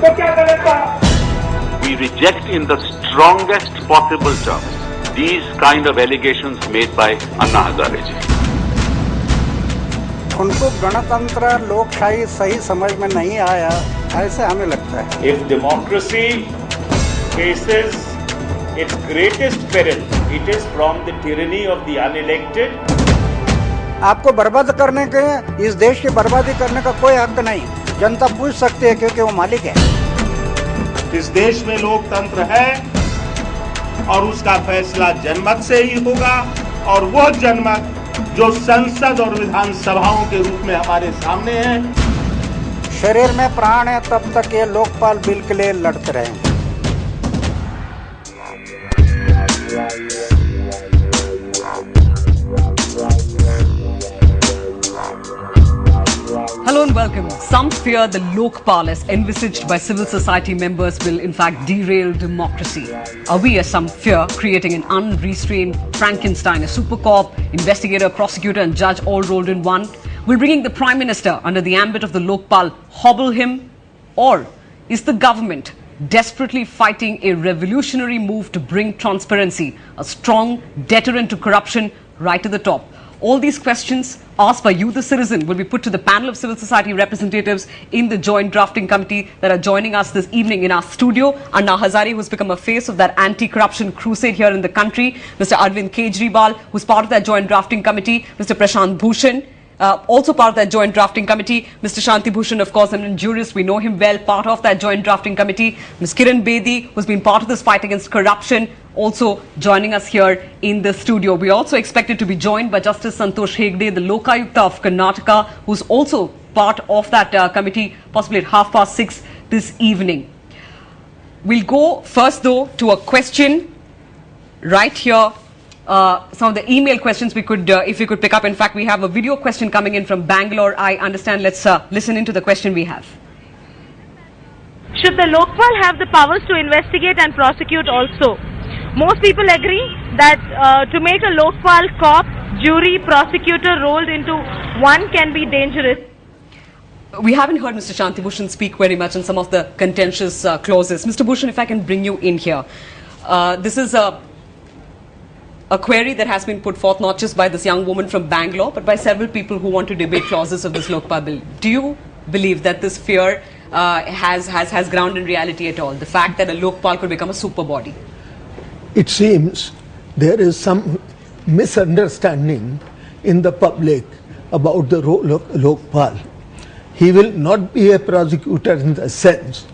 तो क्या करेगा? We reject in the strongest possible terms these kind of allegations made by Anna Hazare ji. उनको गणतंत्र लोकशाही सही समझ में नहीं आया, ऐसे हमें लगता है. If democracy faces its greatest peril, it is from the tyranny of the unelected. आपको बर्बाद करने के, इस देश की बर्बादी करने का कोई हक नहीं. जनता पूछ सकती है क्योंकि वो मालिक है. इस देश में लोकतंत्र है और उसका फैसला जनमत से ही होगा, और वो जनमत जो संसद और विधानसभाओं के रूप में हमारे सामने है. शरीर में प्राण है तब तक ये लोकपाल बिल के लिए लड़ते रहेंगे. Hello and welcome. Some fear the Lokpal as envisaged by civil society members will in fact derail democracy. Are we, as some fear, creating an unrestrained Frankenstein, a super cop, investigator, prosecutor and judge all rolled in one? Will bringing the Prime Minister under the ambit of the Lokpal hobble him? Or is the government desperately fighting a revolutionary move to bring transparency, a strong deterrent to corruption right to the top? All these questions asked by you, the citizen, will be put to the panel of civil society representatives in the joint drafting committee that are joining us this evening in our studio. Anna Hazare, who's become a face of that anti-corruption crusade here in the country. Mr. Arvind Kejriwal, who's part of that joint drafting committee. Mr. Prashant Bhushan, also part of that joint drafting committee. Mr. Shanti Bhushan, of course, an jurist, we know him well, part of that joint drafting committee. Ms. Kiran Bedi, who's been part of this fight against corruption, also joining us here in the studio. We are also expected to be joined by Justice Santosh Hegde, the Lokayukta of Karnataka, who's also part of that committee, possibly at 6:30 this evening. We'll go first, though, to a question right here. Some of the email questions we could, if we could pick up. In fact, we have a video question coming in from Bangalore, I understand. Let's listen into the question we have. Should the Lokpal have the powers to investigate and prosecute also? Most people agree that to make a Lokpal cop, jury, prosecutor rolled into one can be dangerous. We haven't heard Mr. Shanti Bhushan speak very much on some of the contentious clauses. Mr. Bhushan, if I can bring you in here. This is a query that has been put forth not just by this young woman from Bangalore, but by several people who want to debate clauses of this Lokpal bill. Do you believe that this fear has ground in reality at all? The fact that a Lokpal could become a super body? It seems there is some misunderstanding in the public about the role of Lokpal. He will not be a prosecutor in the sense,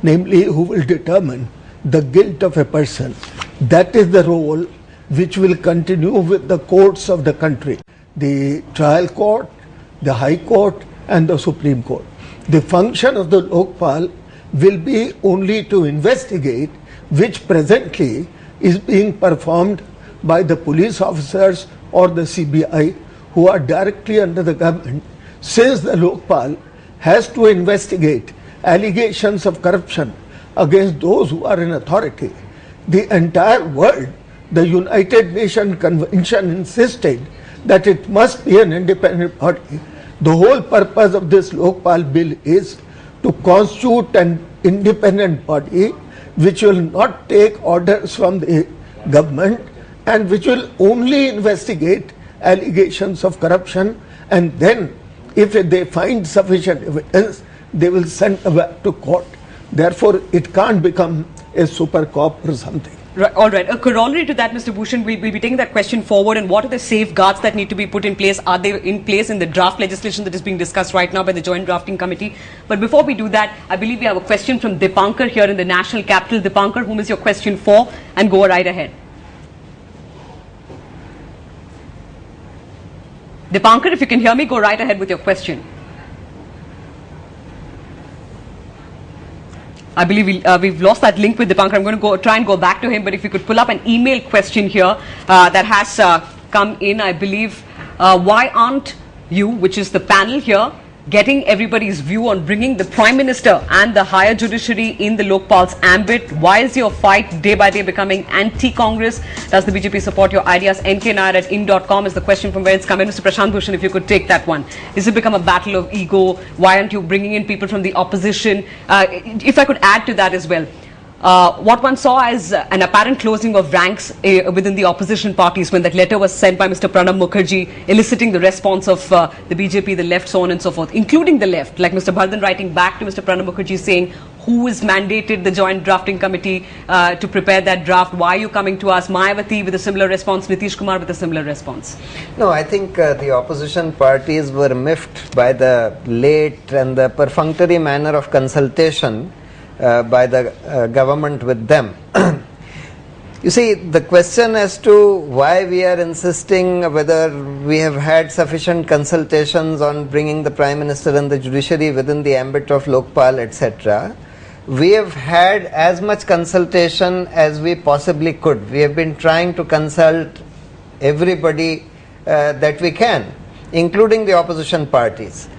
namely who will determine the guilt of a person. That is the role which will continue with the courts of the country, the trial court, the high court and the Supreme Court. The function of the Lokpal will be only to investigate, which presently is being performed by the police officers or the CBI who are directly under the government. Since the Lokpal has to investigate allegations of corruption against those who are in authority, the entire world, the United Nations Convention insisted that it must be an independent body. The whole purpose of this Lokpal bill is to constitute an independent body which will not take orders from the government and which will only investigate allegations of corruption, and then if they find sufficient evidence, they will send back to court. Therefore, it can't become a super cop or something. Right, all right. A corollary to that, Mr. Bhushan, we'll be taking that question forward. And what are the safeguards that need to be put in place? Are they in place in the draft legislation that is being discussed right now by the Joint Drafting Committee? But before we do that, I believe we have a question from Dipankar here in the national capital. Dipankar, whom is your question for? And go right ahead. Dipankar, if you can hear me, go right ahead with your question. I believe we've lost that link with Dipankar. I'm going to try and go back to him, but if you could pull up an email question here that has come in, I believe. Why aren't you, which is the panel here, getting everybody's view on bringing the Prime Minister and the higher judiciary in the Lokpal's ambit. Why is your fight day by day becoming anti-Congress? Does the BJP support your ideas? nknair@in.com is the question from where it's coming. Mr. Prashant Bhushan, if you could take that one. Is it become a battle of ego? Why aren't you bringing in people from the opposition? If I could add to that as well. What one saw as an apparent closing of ranks within the opposition parties when that letter was sent by Mr. Pranab Mukherjee eliciting the response of the BJP, the left, so on and so forth, including the left, like Mr. Bhardan writing back to Mr. Pranab Mukherjee saying, who is mandated the joint drafting committee to prepare that draft? Why are you coming to us? Mayawati with a similar response, Nitish Kumar with a similar response. No, I think the opposition parties were miffed by the late and the perfunctory manner of consultation by the government with them. You see, the question as to why we are insisting whether we have had sufficient consultations on bringing the Prime Minister and the judiciary within the ambit of Lokpal, etc. We have had as much consultation as we possibly could. We have been trying to consult everybody that we can, including the opposition parties.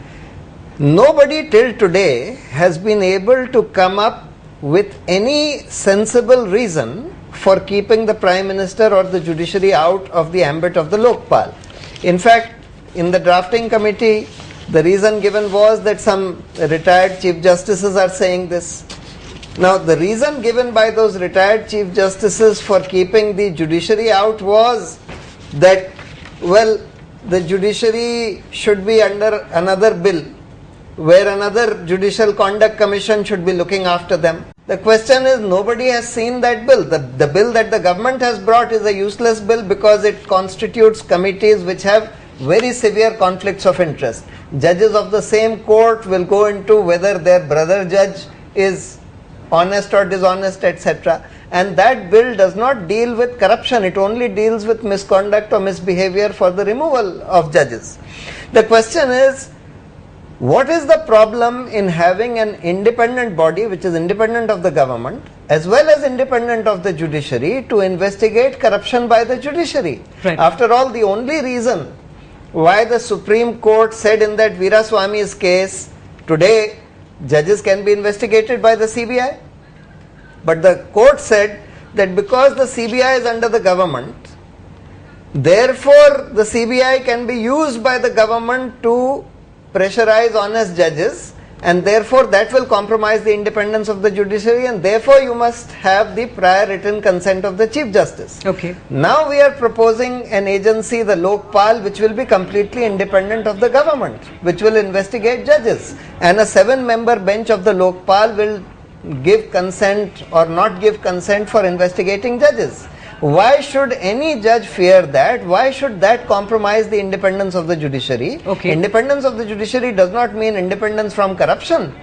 Nobody till today has been able to come up with any sensible reason for keeping the Prime Minister or the judiciary out of the ambit of the Lokpal. In fact, in the drafting committee, the reason given was that some retired Chief Justices are saying this. Now, the reason given by those retired Chief Justices for keeping the judiciary out was that, well, the judiciary should be under another bill, where another Judicial Conduct Commission should be looking after them. The question is, nobody has seen that bill. The bill that the government has brought is a useless bill because it constitutes committees which have very severe conflicts of interest. Judges of the same court will go into whether their brother judge is honest or dishonest, etc. And that bill does not deal with corruption. It only deals with misconduct or misbehavior for the removal of judges. The question is, what is the problem in having an independent body which is independent of the government as well as independent of the judiciary to investigate corruption by the judiciary? Right. After all, the only reason why the Supreme Court said in that Veeraswamy's case, today judges can be investigated by the CBI, but the court said that because the CBI is under the government, therefore the CBI can be used by the government to pressurize honest judges, and therefore that will compromise the independence of the judiciary, and therefore you must have the prior written consent of the Chief Justice. Okay. Now we are proposing an agency, the Lokpal, which will be completely independent of the government, which will investigate judges, and a 7-member bench of the Lokpal will give consent or not give consent for investigating judges. Why should any judge fear that? Why should that compromise the independence of the judiciary? Okay. Independence of the judiciary does not mean independence from corruption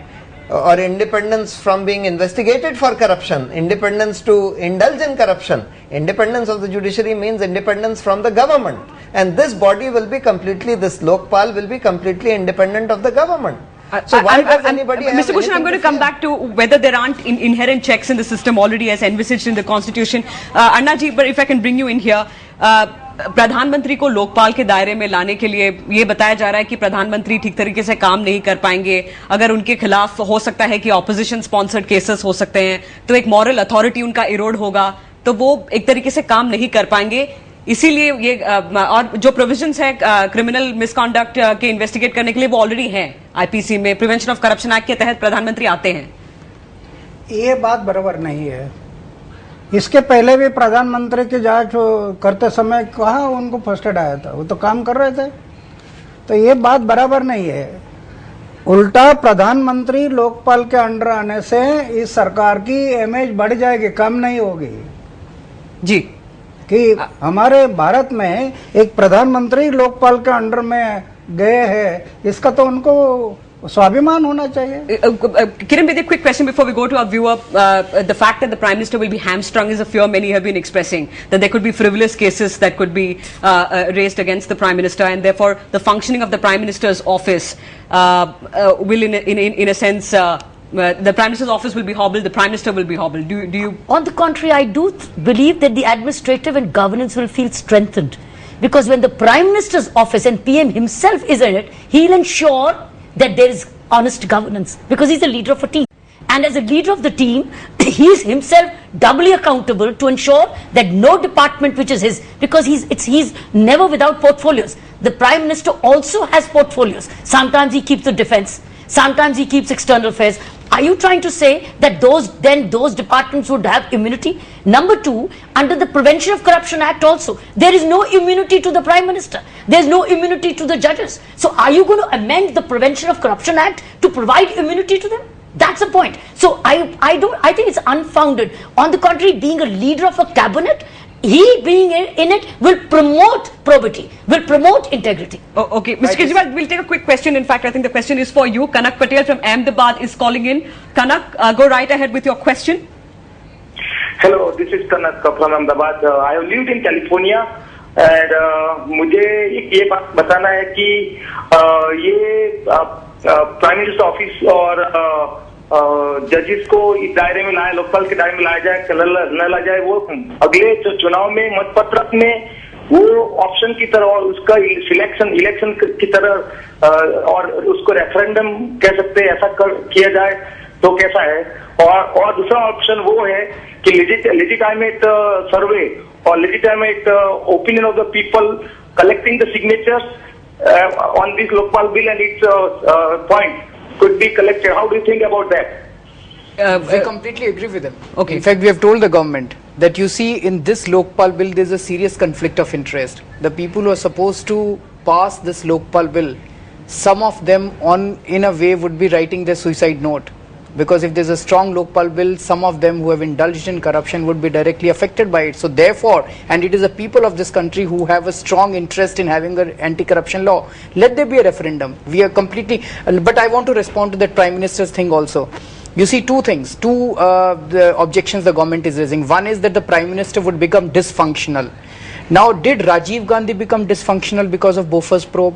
or independence from being investigated for corruption, independence to indulge in corruption. Independence of the judiciary means independence from the government, and this body will be completely, this Lokpal will be completely independent of the government. So why does anybody have Mr. Bhushan, I'm going to come back to whether there aren't inherent checks in the system already as envisaged in the constitution. Anna ji, but if I can bring you in here, प्रधानमंत्री को लोकपाल के दायरे में लाने के लिए ये बताया जा रहा है कि प्रधानमंत्री ठीक तरीके से काम नहीं कर पाएंगे, अगर उनके खिलाफ हो सकता है कि ऑपोजिशन स्पॉन्सर्ड केसेस हो सकते हैं, तो एक मॉरल अथॉरिटी उनका इरोड होगा, तो वो एक तरीके से काम नहीं कर पाएंगे. इसीलिए ये और जो प्रोविजंस है क्रिमिनल मिसकंडक्ट के इन्वेस्टिगेट करने के लिए वो ऑलरेडी हैं आईपीसी में, प्रिवेंशन ऑफ करप्शन एक्ट के तहत प्रधानमंत्री आते हैं. ये बात बराबर नहीं है. इसके पहले भी प्रधानमंत्री की जांच करते समय कहाँ उनको फर्स्ट एड आया था, वो तो काम कर रहे थे. तो ये बात बराबर नहीं है. उल्टा प्रधानमंत्री लोकपाल के अंडर आने से इस सरकार की इमेज बढ़ जाएगी, कम नहीं होगी जी. कि हमारे भारत में एक प्रधानमंत्री लोकपाल के अंडर में गए हैं, इसका तो उनको स्वाभिमान होना चाहिए. Kiran Bedi, quick question before we go to our viewer. The fact that the Prime Minister will be hamstrung is a fear many have been expressing, that there could be frivolous cases that could be raised against the Prime Minister, and therefore the functioning of the Prime Minister's office will in a sense the Prime Minister's office will be hobbled, the Prime Minister will be hobbled. Do you? On the contrary, I do believe that the administrative and governance will feel strengthened, because when the Prime Minister's office and PM himself is in it, he'll ensure that there is honest governance, because he's a leader of a team. And as a leader of the team, he is himself doubly accountable to ensure that no department which is his, because he's never without portfolios. The Prime Minister also has portfolios. Sometimes he keeps the defence, sometimes he keeps external affairs. Are you trying to say that those departments would have immunity? Number two, under the Prevention of Corruption Act also, there is no immunity to the Prime Minister. There is no immunity to the judges. So are you going to amend the Prevention of Corruption Act to provide immunity to them? That's the point. So I think it's unfounded. On the contrary, being a leader of a cabinet, he being in it will promote probity, will promote integrity. Oh, okay, Mr. Kejriwal, we'll take a quick question. In fact, I think the question is for you. Kanak Patel from Ahmedabad is calling in. Kanak, go right ahead with your question. Hello, this is Kanak from Ahmedabad. I have lived in California and मुझे ये बात बताना है कि ये prime minister office और जजेस को इस दायरे में लाया, लोकपाल के दायरे में लाया जाए, न लाया जाए, वो अगले चुनाव में मतपत्रक में वो ऑप्शन की तरह और उसका इलेक्शन की तरह और उसको रेफरेंडम कह सकते हैं, ऐसा किया जाए तो कैसा है? और दूसरा ऑप्शन वो है कि लेजिटाइमेट सर्वे और legitimate opinion of the people collecting the signatures on this Lokpal bill and it's point could be collected. How do you think about that? I completely agree with him. Okay. In fact, we have told the government that you see in this Lokpal bill there is a serious conflict of interest. The people who are supposed to pass this Lokpal bill, some of them in a way would be writing their suicide note. Because if there is a strong Lokpal bill, some of them who have indulged in corruption would be directly affected by it. So therefore, and it is the people of this country who have a strong interest in having an anti-corruption law, let there be a referendum. We are completely, but I want to respond to that Prime Minister's thing also. You see two things, the objections the government is raising. One is that the Prime Minister would become dysfunctional. Now, did Rajiv Gandhi become dysfunctional because of Bofors probe?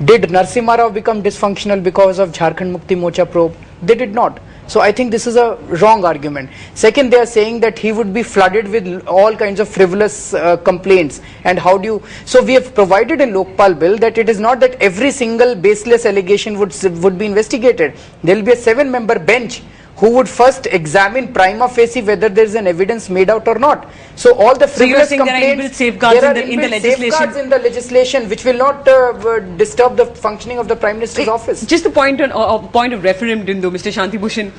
Did Narasimha Rao become dysfunctional because of Jharkhand Mukti Morcha probe? They did not. So I think this is a wrong argument. Second, they are saying that he would be flooded with all kinds of frivolous complaints. And how do you... So we have provided in Lokpal bill that it is not that every single baseless allegation would be investigated. There will be a 7-member bench who would first examine prima facie whether there is an evidence made out or not. So all the frivolous complaints, there are inbuilt safeguards in the legislation which will not disturb the functioning of the Prime Minister's office. Just a point of referendum though, Mr. Shanti Bhushan,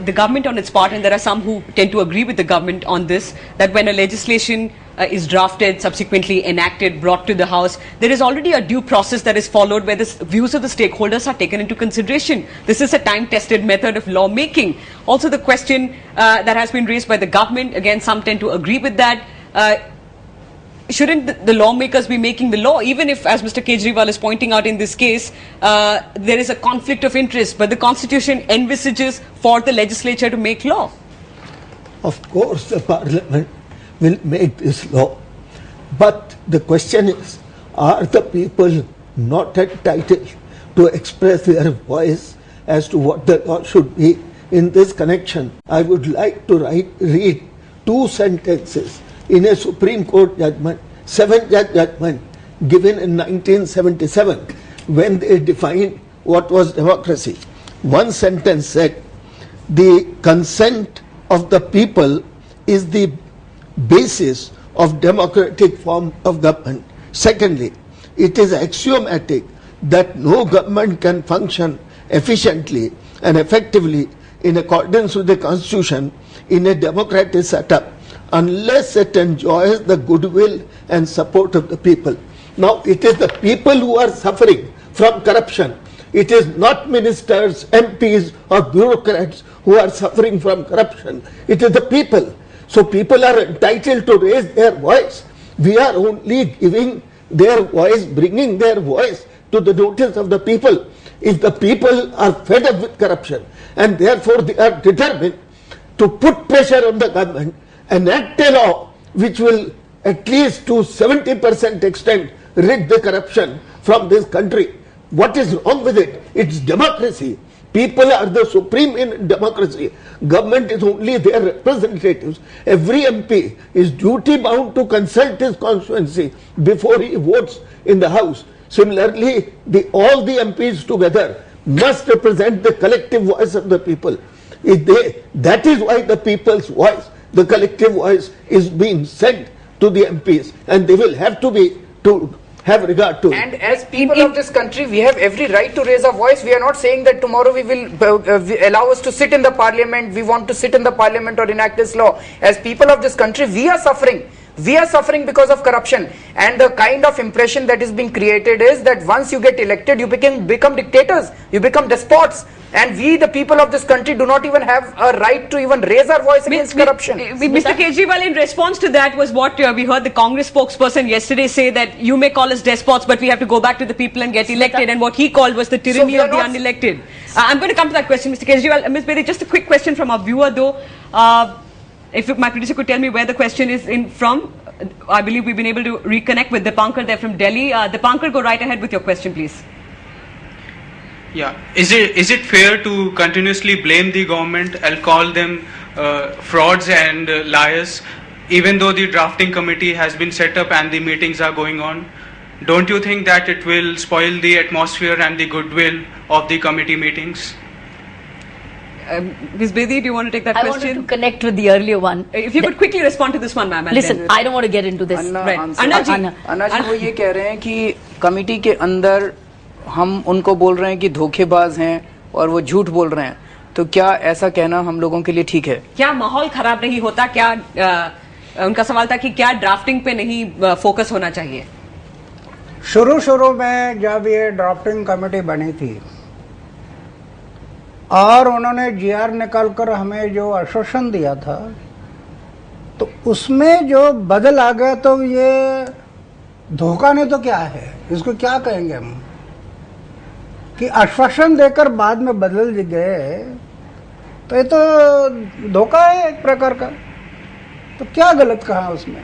the government on its part, and there are some who tend to agree with the government on this, that when a legislation is drafted, subsequently enacted, brought to the House, there is already a due process that is followed where the views of the stakeholders are taken into consideration. This is a time-tested method of lawmaking. Also the question that has been raised by the government, again some tend to agree with that, shouldn't the lawmakers be making the law, even if, as Mr. Kejriwal is pointing out in this case, there is a conflict of interest, but the Constitution envisages for the legislature to make law? Of course the Parliament will make this law. But the question is, are the people not entitled to express their voice as to what the law should be? In this connection, I would like to read 2 sentences in a Supreme Court judgment, 7-judge judgment given in 1977 when they defined what was democracy. One sentence said, the consent of the people is the basis of democratic form of government. Secondly, it is axiomatic that no government can function efficiently and effectively in accordance with the Constitution in a democratic setup unless it enjoys the goodwill and support of the people. Now, it is the people who are suffering from corruption. It is not ministers, MPs or bureaucrats who are suffering from corruption. It is the people. So people are entitled to raise their voice. We are only giving their voice, bringing their voice to the notice of the people. If the people are fed up with corruption and therefore they are determined to put pressure on the government, enact a law which will at least to 70% extent rid the corruption from this country. What is wrong with it? It's democracy. People are the supreme in democracy. Government is only their representatives. Every MP is duty bound to consult his constituency before he votes in the House. Similarly, all the MPs together must represent the collective voice of the people. That is why the people's voice, the collective voice, is being sent to the MPs, and they will have to have regard to it. And as people of this country, we have every right to raise our voice. We are not saying that tomorrow we will allow us to sit in the parliament, we want to sit in the parliament or enact this law. As people of this country, we are suffering. We are suffering because of corruption, and the kind of impression that is being created is that once you get elected, you become dictators, you become despots, and we, the people of this country, do not even have a right to even raise our voice against corruption. Mr. Kejriwal, in response to that, was what we heard the Congress spokesperson yesterday say, that you may call us despots, but we have to go back to the people and get elected, and what he called was the tyranny of the unelected. I'm going to come to that question, Mr. Kejriwal. Ms. Bedi, just a quick question from our viewer, though. If my producer could tell me where the question is from, I believe we've been able to reconnect with Dipankar. They're from Delhi. Dipankar, go right ahead with your question, please. Yeah, is it fair to continuously blame the government and call them frauds and liars, even though the drafting committee has been set up and the meetings are going on? Don't you think that it will spoil the atmosphere and the goodwill of the committee meetings? Ms. Bedi, do you want to take that question? I wanted to connect with the earlier one. If you could quickly respond to this one, ma'am. Listen, I don't want to get into this. अन्ना जी वो ये कह रहे हैं कि committee के अंदर हम उनको बोल रहे हैं कि धोखेबाज हैं और वो झूठ बोल रहे हैं, तो क्या ऐसा कहना हम लोगों के लिए ठीक है? क्या माहौल खराब नहीं होता? क्या उनका सवाल था कि क्या ड्राफ्टिंग पे नहीं फोकस होना चाहिए? शुरू में जब ये ड्राफ्टिंग कमेटी बनी थी और उन्होंने जीआर निकालकर हमें जो आश्वासन दिया था, तो उसमें जो बदल आ गया, तो ये धोखा नहीं तो क्या है? इसको क्या कहेंगे हम कि आश्वासन देकर बाद में बदल गए, तो ये तो धोखा है एक प्रकार का। तो क्या गलत कहा उसमें?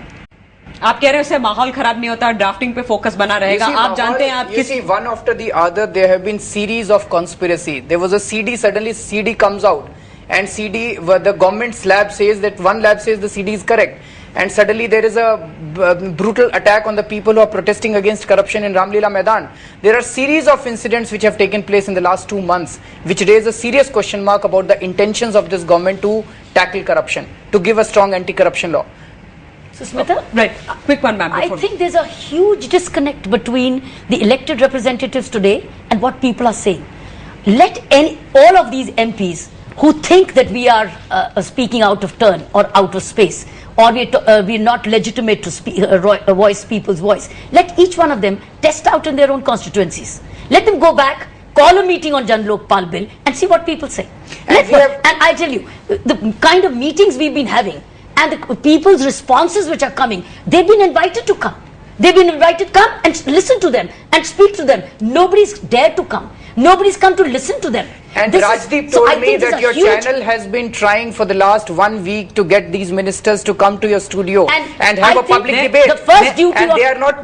आप कह रहे हैं उससे माहौल खराब नहीं होता, ड्राफ्टिंग पे फोकस बना रहेगा। आप जानते हैं आप किसी one after the other there have been series of conspiracy. There was a CD, suddenly CD comes out, and CD, the government's lab says that one lab says the CD is correct, and suddenly there is a brutal attack on the people who are protesting against corruption in Ramlila Maidan. There are series of incidents which have taken place in the last 2 months, which raise a serious question mark about the intentions of this government to tackle corruption, to give a strong anti-corruption law. Smita? Right. Quick one, ma'am. I think there's a huge disconnect between the elected representatives today and what people are saying. Let all of these MPs who think that we are speaking out of turn or out of space, or we're not legitimate to voice people's voice, let each one of them test out in their own constituencies. Let them go back, call a meeting on Janlokpal Bill and see what people say. And I tell you, the kind of meetings we've been having, and the people's responses which are coming, they've been invited to come. They've been invited to come and listen to them and speak to them. Nobody's dared to come. Nobody's come to listen to them. And Rajdeep told me that your channel has been trying for the last 1 week to get these ministers to come to your studio and have a public debate. The first duty and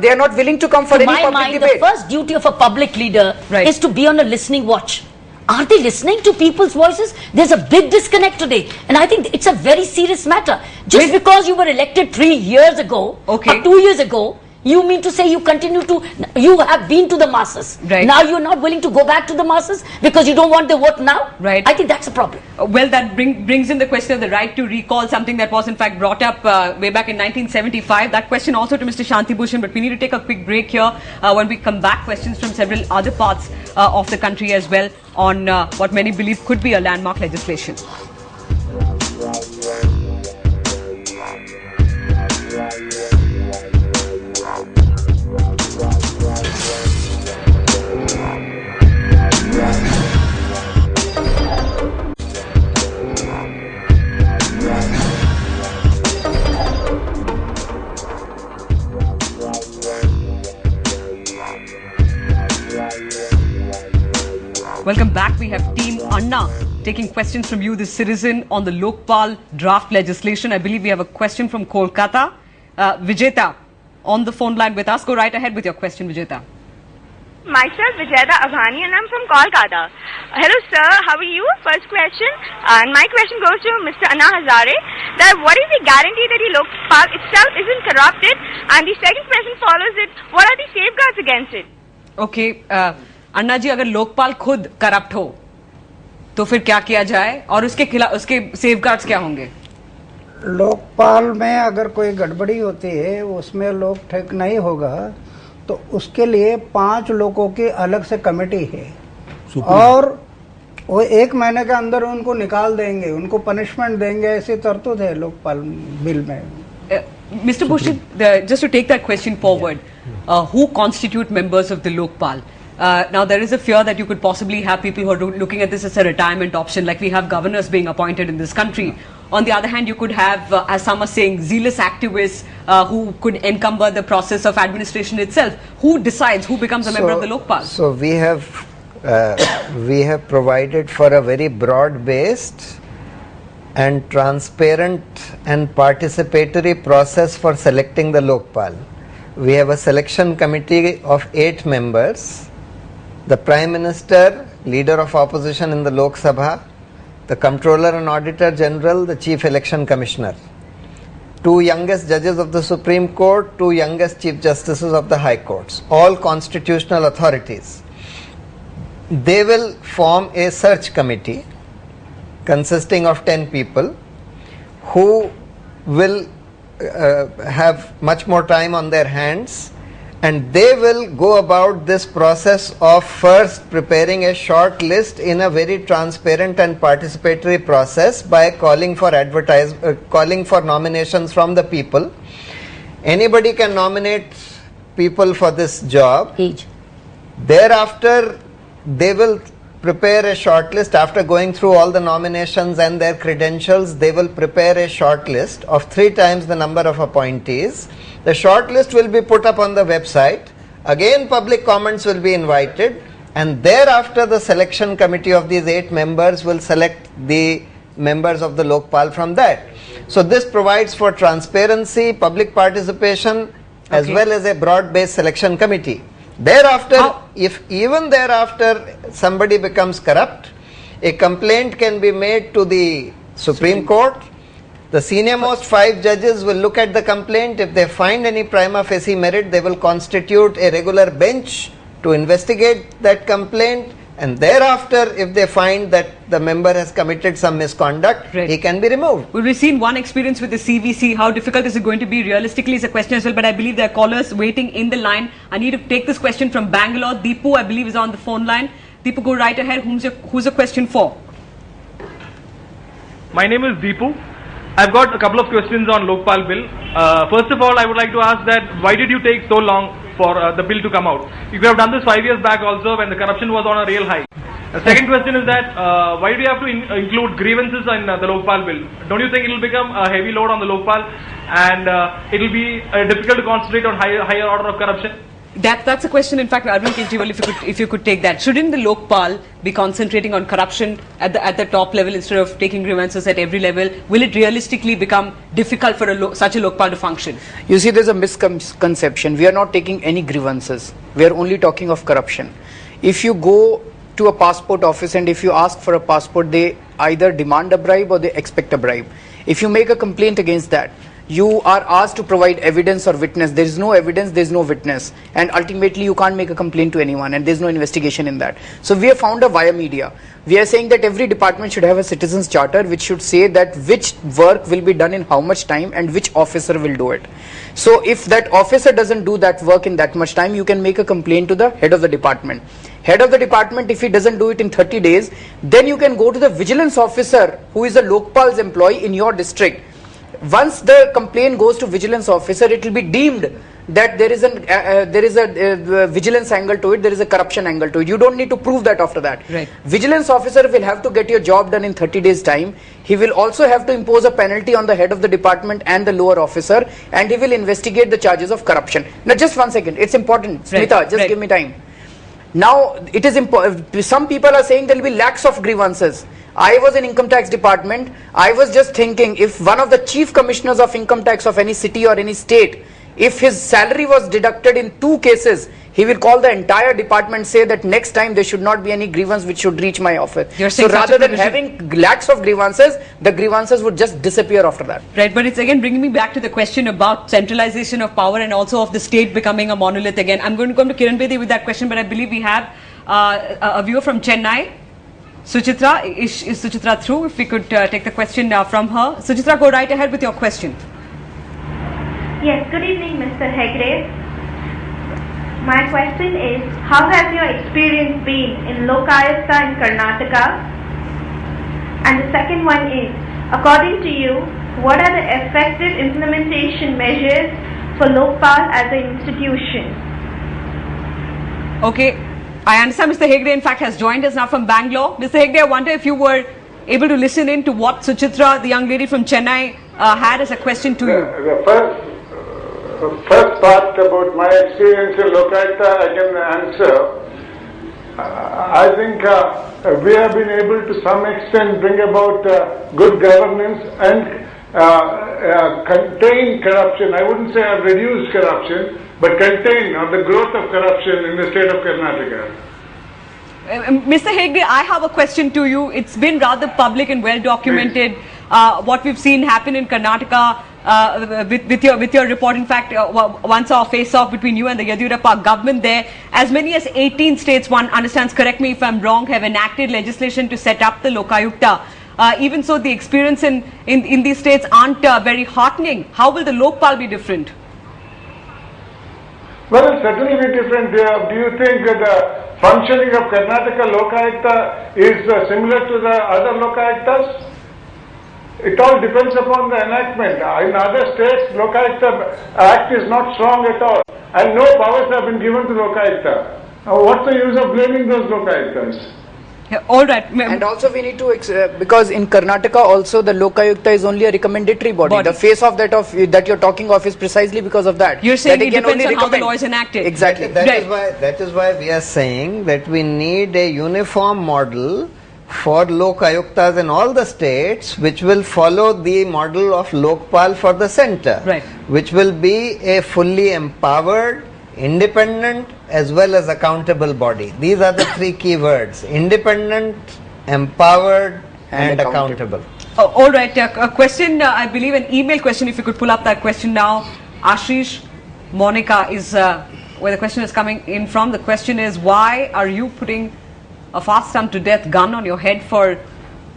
they are not willing to come for any public debate. The first duty of a public leader is to be on a listening watch. Are they listening to people's voices? There's a big disconnect today. And I think it's a very serious matter. Just because you were elected 3 years ago or 2 years ago, you mean to say you you have been to the masses. Right. Now you're not willing to go back to the masses because you don't want their vote now? Right. I think that's a problem. Well, that brings in the question of the right to recall, something that was in fact brought up way back in 1975. That question also to Mr. Shanti Bhushan, but we need to take a quick break here. When we come back, questions from several other parts of the country as well on what many believe could be a landmark legislation. Welcome back. We have Team Anna taking questions from you, the citizen, on the Lokpal draft legislation. I believe we have a question from Kolkata. Vijeta, on the phone line with us. Go right ahead with your question, Vijeta. Myself, Vijeta Avani, and I'm from Kolkata. Hello, sir. How are you? First question. And my question goes to Mr. Anna Hazare. That what is the guarantee that the Lokpal itself isn't corrupted? And the second question follows it. What are the safeguards against it? Okay. अन्ना जी, अगर लोकपाल खुद corrupt हो तो फिर क्या किया जाए और उसके खिलाफ उसके सेफगार्ड्स क्या होंगे? लोकपाल में अगर कोई गड़बड़ी होती है, उसमें लोग ठीक नहीं होगा, तो उसके लिए 5 लोगों की अलग से कमेटी है और वो 1 महीने के अंदर उनको निकाल देंगे, उनको पनिशमेंट देंगे, ऐसी तरतूद है लोकपाल बिल में. Mr. Bhushan, just to take that question forward, who constitute members of the Lokpal? Now, there is a fear that you could possibly have people who are looking at this as a retirement option, like we have governors being appointed in this country. On the other hand, you could have, as some are saying, zealous activists who could encumber the process of administration itself. Who decides who becomes a member of the Lokpal? So we have provided for a very broad-based and transparent and participatory process for selecting the Lokpal. We have a selection committee of 8 members, the Prime Minister, Leader of Opposition in the Lok Sabha, the Comptroller and Auditor General, the Chief Election Commissioner, 2 youngest judges of the Supreme Court, 2 youngest Chief Justices of the High Courts, all constitutional authorities. They will form a search committee consisting of 10 people who will have much more time on their hands, and they will go about this process of first preparing a short list in a very transparent and participatory process by calling for nominations from the people. Anybody can nominate people for this job. Thereafter, they will prepare a short list. After going through all the nominations and their credentials, they will prepare a short list of 3 times the number of appointees. The short list will be put up on the website. Again, public comments will be invited, and thereafter the selection committee of these 8 members will select the members of the Lokpal from that. So this provides for transparency, public participation, as well as a broad-based selection committee. Thereafter, if even thereafter somebody becomes corrupt, a complaint can be made to the Supreme Court. The senior most 5 judges will look at the complaint. If they find any prima facie merit, they will constitute a regular bench to investigate that complaint, and thereafter if they find that the member has committed some misconduct, he can be removed. Well, we've seen one experience with the CVC. How difficult is it going to be realistically is a question as well, but I believe there are callers waiting in the line. I need to take this question from Bangalore. Deepu, I believe, is on the phone line. Deepu, go right ahead. Who's your question for? My name is Deepu. I've got a couple of questions on Lokpal Bill. First of all, I would like to ask that why did you take so long for the bill to come out? You could have done this 5 years back also when the corruption was on a real high. The second question is that why do you have to include grievances in the Lokpal Bill? Don't you think it will become a heavy load on the Lokpal and it will be difficult to concentrate on higher order of corruption? That's a question, in fact, Arvind Kejriwal, if you could take that. Shouldn't the Lokpal be concentrating on corruption at the top level instead of taking grievances at every level? Will it realistically become difficult for such a Lokpal to function? You see, there's a misconception. We are not taking any grievances. We are only talking of corruption. If you go to a passport office and if you ask for a passport, they either demand a bribe or they expect a bribe. If you make a complaint against that, you are asked to provide evidence or witness. There is no evidence, there is no witness, and ultimately you can't make a complaint to anyone, and there is no investigation in that. So we have found a via media. We are saying that every department should have a citizens charter which should say that which work will be done in how much time and which officer will do it. So if that officer doesn't do that work in that much time, you can make a complaint to the head of the department. Head of the department, if he doesn't do it in 30 days, then you can go to the vigilance officer who is a Lokpal's employee in your district. Once the complaint goes to vigilance officer, it will be deemed that there is a vigilance angle to it, there is a corruption angle to it. You don't need to prove that after that. Right. Vigilance officer will have to get your job done in 30 days time. He will also have to impose a penalty on the head of the department and the lower officer, and he will investigate the charges of corruption. Now just 1 second, it's important. Smita, just give me time. Now it is important. Some people are saying there will be lakhs of grievances. I was in income tax department. I was just thinking, if one of the chief commissioners of income tax of any city or any state, if his salary was deducted in 2 cases, he will call the entire department, say that next time there should not be any grievance which should reach my office. So rather than having lakhs of grievances, the grievances would just disappear after that. Right, but it's again bringing me back to the question about centralization of power and also of the state becoming a monolith again. I'm going to come to Kiran Bedi with that question, but I believe we have a viewer from Chennai, Suchitra. Is Suchitra through? If we could take the question from her. Suchitra, go right ahead with your question. Yes, good evening, Mr. Hegde. My question is, how has your experience been in Lokayukta in Karnataka? And the second one is, according to you, what are the effective implementation measures for Lokpal as an institution? Okay, I understand Mr. Hegde in fact has joined us now from Bangalore. Mr. Hegde, I wonder if you were able to listen in to what Suchitra, the young lady from Chennai, had as a question to you. The first part about my experience in Lokayukta I can answer. I think we have been able to some extent bring about good governance and contain corruption. I wouldn't say I've reduced corruption, but contain the growth of corruption in the state of Karnataka. Mr. Hegde, I have a question to you. It's been rather public and well documented what we've seen happen in Karnataka with your report. In fact, once saw a face-off between you and the Yediyurappa government there. As many as 18 states, one understands, correct me if I'm wrong, have enacted legislation to set up the Lokayukta. Even so, the experience in these states aren't very heartening. How will the Lokpal be different? Well, it'll certainly be different. Do you think that the functioning of Karnataka Lokayukta is similar to the other Lokayuktas? It all depends upon the enactment. In other states, Lokayukta Act is not strong at all, and no powers have been given to Lokayukta. Now, what's the use of blaming those Lokayuktas? Yeah, all right. And also we need to, because in Karnataka also the Lokayukta is only a recommendatory body. The face of that you're talking of is precisely because of that. You're saying that it depends on how the law is enacted. Exactly. That is why we are saying that we need a uniform model for Lokayuktas in all the states, which will follow the model of Lokpal for the center, which will be a fully empowered, independent as well as accountable body. These are the three key words: independent, empowered and accountable. All right, a question, I believe an email question, if you could pull up that question now. Ashish Monica is where the question is coming in from. The question is, why are you putting a fast stump to death gun on your head for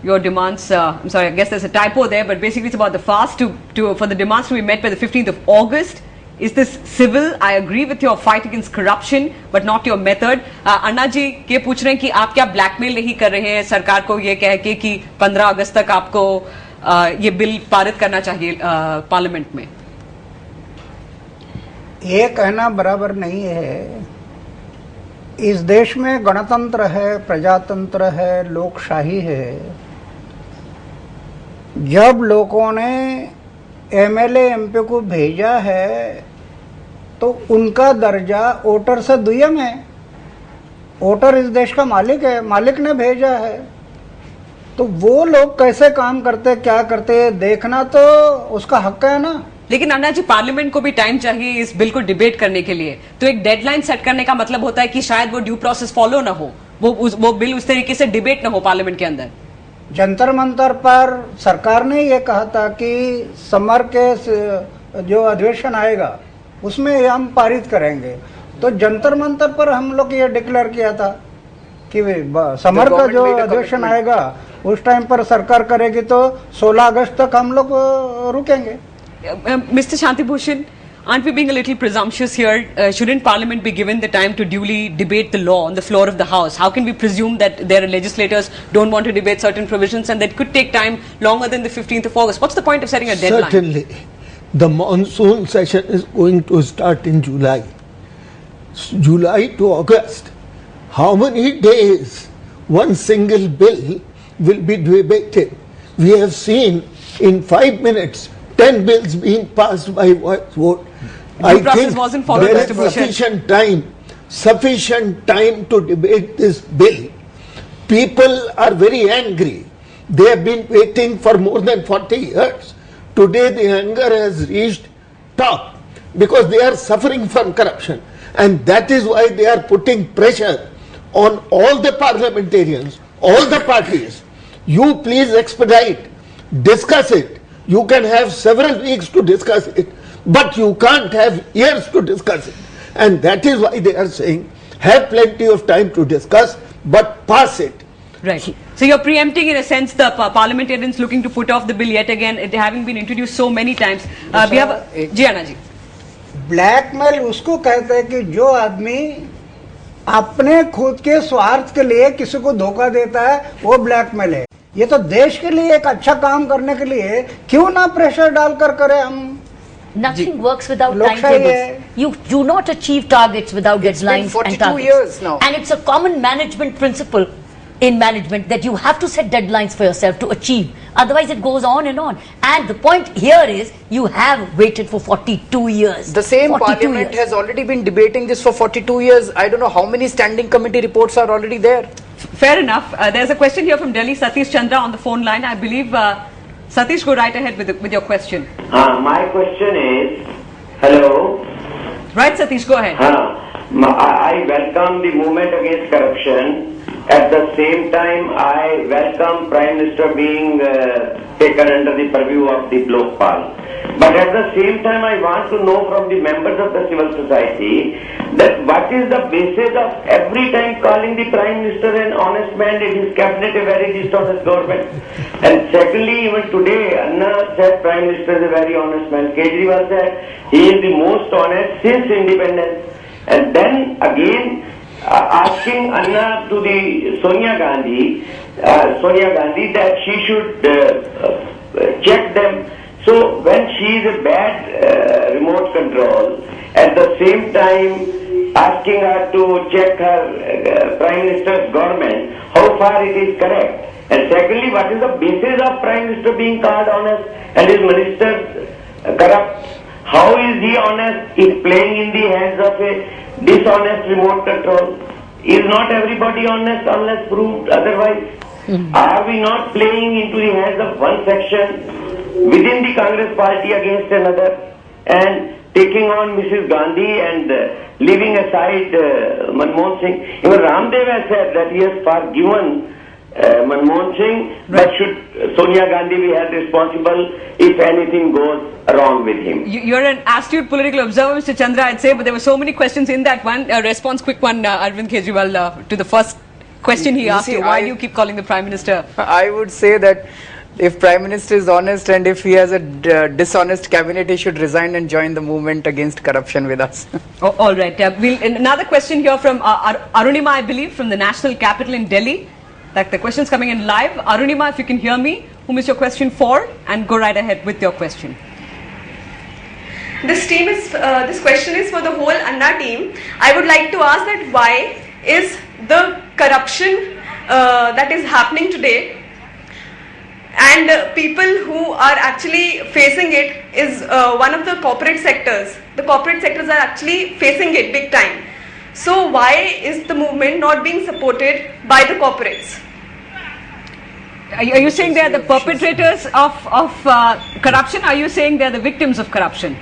your demands? I'm sorry, I guess there's a typo there, but basically it's about the fast for the demands to be met by the 15th of August. Is this civil? I agree with your fight against corruption, but not your method. अन्ना जी ये पूछ रहे हैं कि आप क्या blackmail नहीं कर रहे हैं सरकार को ये कह के कि 15 अगस्त तक आपको ये बिल पारित करना चाहिए पार्लियामेंट में? ये कहना बराबर नहीं है. इस देश में गणतंत्र है, प्रजातंत्र है, लोकशाही है. जब लोगों ने एमएलए एमपी को भेजा है तो उनका दर्जा वोटर से दुयम है. वोटर इस देश का मालिक है, मालिक ने भेजा है. तो वो लोग कैसे काम करते, क्या करते, देखना तो उसका हक है ना. लेकिन अन्ना जी, पार्लियामेंट को भी टाइम चाहिए इस बिल को डिबेट करने के लिए. तो एक डेडलाइन सेट करने का मतलब होता है कि शायद वो ड्यू प्रोसेस फॉलो ना हो, वो बिल उस तरीके से डिबेट ना हो पार्लियामेंट के अंदर. जंतर मंतर पर सरकार ने ये कहा था कि समर के जो अधिवेशन आएगा उसमें हम पारित करेंगे. तो जंतर मंतर पर हम लोग ये डिक्लेयर किया था कि समर का जो अधिवेशन आएगा उस टाइम पर सरकार करेगी तो 16 अगस्त तक हम लोग रुकेंगे. Mr. Shanti Bhushan, aren't we being a little presumptuous here? Shouldn't Parliament be given the time to duly debate the law on the floor of the House? How can we presume that their legislators don't want to debate certain provisions and that could take time longer than the 15th of August? What's the point of setting a deadline? Certainly. The monsoon session is going to start in July. July to August. How many days one single bill will be debated? We have seen in 5 minutes 10 bills being passed by vote. I think wasn't followed, there is sufficient time to debate this bill. People are very angry. They have been waiting for more than 40 years. Today the anger has reached top because they are suffering from corruption, and that is why they are putting pressure on all the parliamentarians, all the parties. You please expedite, discuss it. You can have several weeks to discuss it, but you can't have years to discuss it. And that is why they are saying have plenty of time to discuss, but pass it. Right. So you're preempting, in a sense, the parliamentarians looking to put off the bill yet again, it having been introduced so many times. We have जी आना जी. Blackmail उसको कहते हैं कि जो आदमी अपने खुद के स्वार्थ के लिए किसी को धोखा देता है, वो ब्लैकमेल है. ये तो देश के लिए एक अच्छा काम करने के लिए क्यों ना प्रेशर डालकर करें हम. Nothing works without timetables. You do not achieve targets without deadlines and targets. Years now. And it's a common management principle in management that you have to set deadlines for yourself to achieve. Otherwise it goes on and on. And the point here is you have waited for 42 years. The same parliament has already been debating this for 42 years. I don't know how many standing committee reports are already there. Fair enough. There's a question here from Delhi, Satish Chandra on the phone line. I believe Satish, go right ahead with your question. My question is, hello. Right, Satish, go ahead. I welcome the movement against corruption. At the same time, I welcome Prime Minister being taken under the purview of the Lokpal. But at the same time, I want to know from the members of the civil society that what is the basis of every time calling the Prime Minister an honest man and his cabinet a very dishonest government. And secondly, even today, Anna said Prime Minister is a very honest man. Kejriwal said he is the most honest since independence. And then again, asking Anna to the Sonia Gandhi that she should check them. So when she is a bad remote control, at the same time asking her to check her Prime Minister's government, how far it is correct. And secondly, what is the basis of Prime Minister being called honest and his ministers corrupt? How is he honest? Is playing in the hands of a dishonest remote control. Is not everybody honest unless proved otherwise? Are we not playing into the hands of one section within the Congress party against another and taking on Mrs. Gandhi and leaving aside Manmohan Singh? Even Ramdev has said that he has forgiven Manmohan Singh, but should Sonia Gandhi be held responsible if anything goes wrong with him? You're an astute political observer, Mr. Chandra, I'd say, but there were so many questions in that one. Response, quick one, Arvind Kejriwal, to the first question he asked you. Why do you keep calling the Prime Minister? I would say that if Prime Minister is honest and if he has a dishonest cabinet, he should resign and join the movement against corruption with us. All right. Another question here from Arunima, I believe, from the national capital in Delhi. Like the question's coming in live. Arunima, if you can hear me, whom is your question for? And go right ahead with your question. This question is for the whole Anna team. I would like to ask that why is the corruption that is happening today and people who are actually facing it is one of the corporate sectors. The corporate sectors are actually facing it big time. So why is the movement not being supported by the corporates? Are you saying they are the perpetrators of corruption? Or are you saying they are the victims of corruption?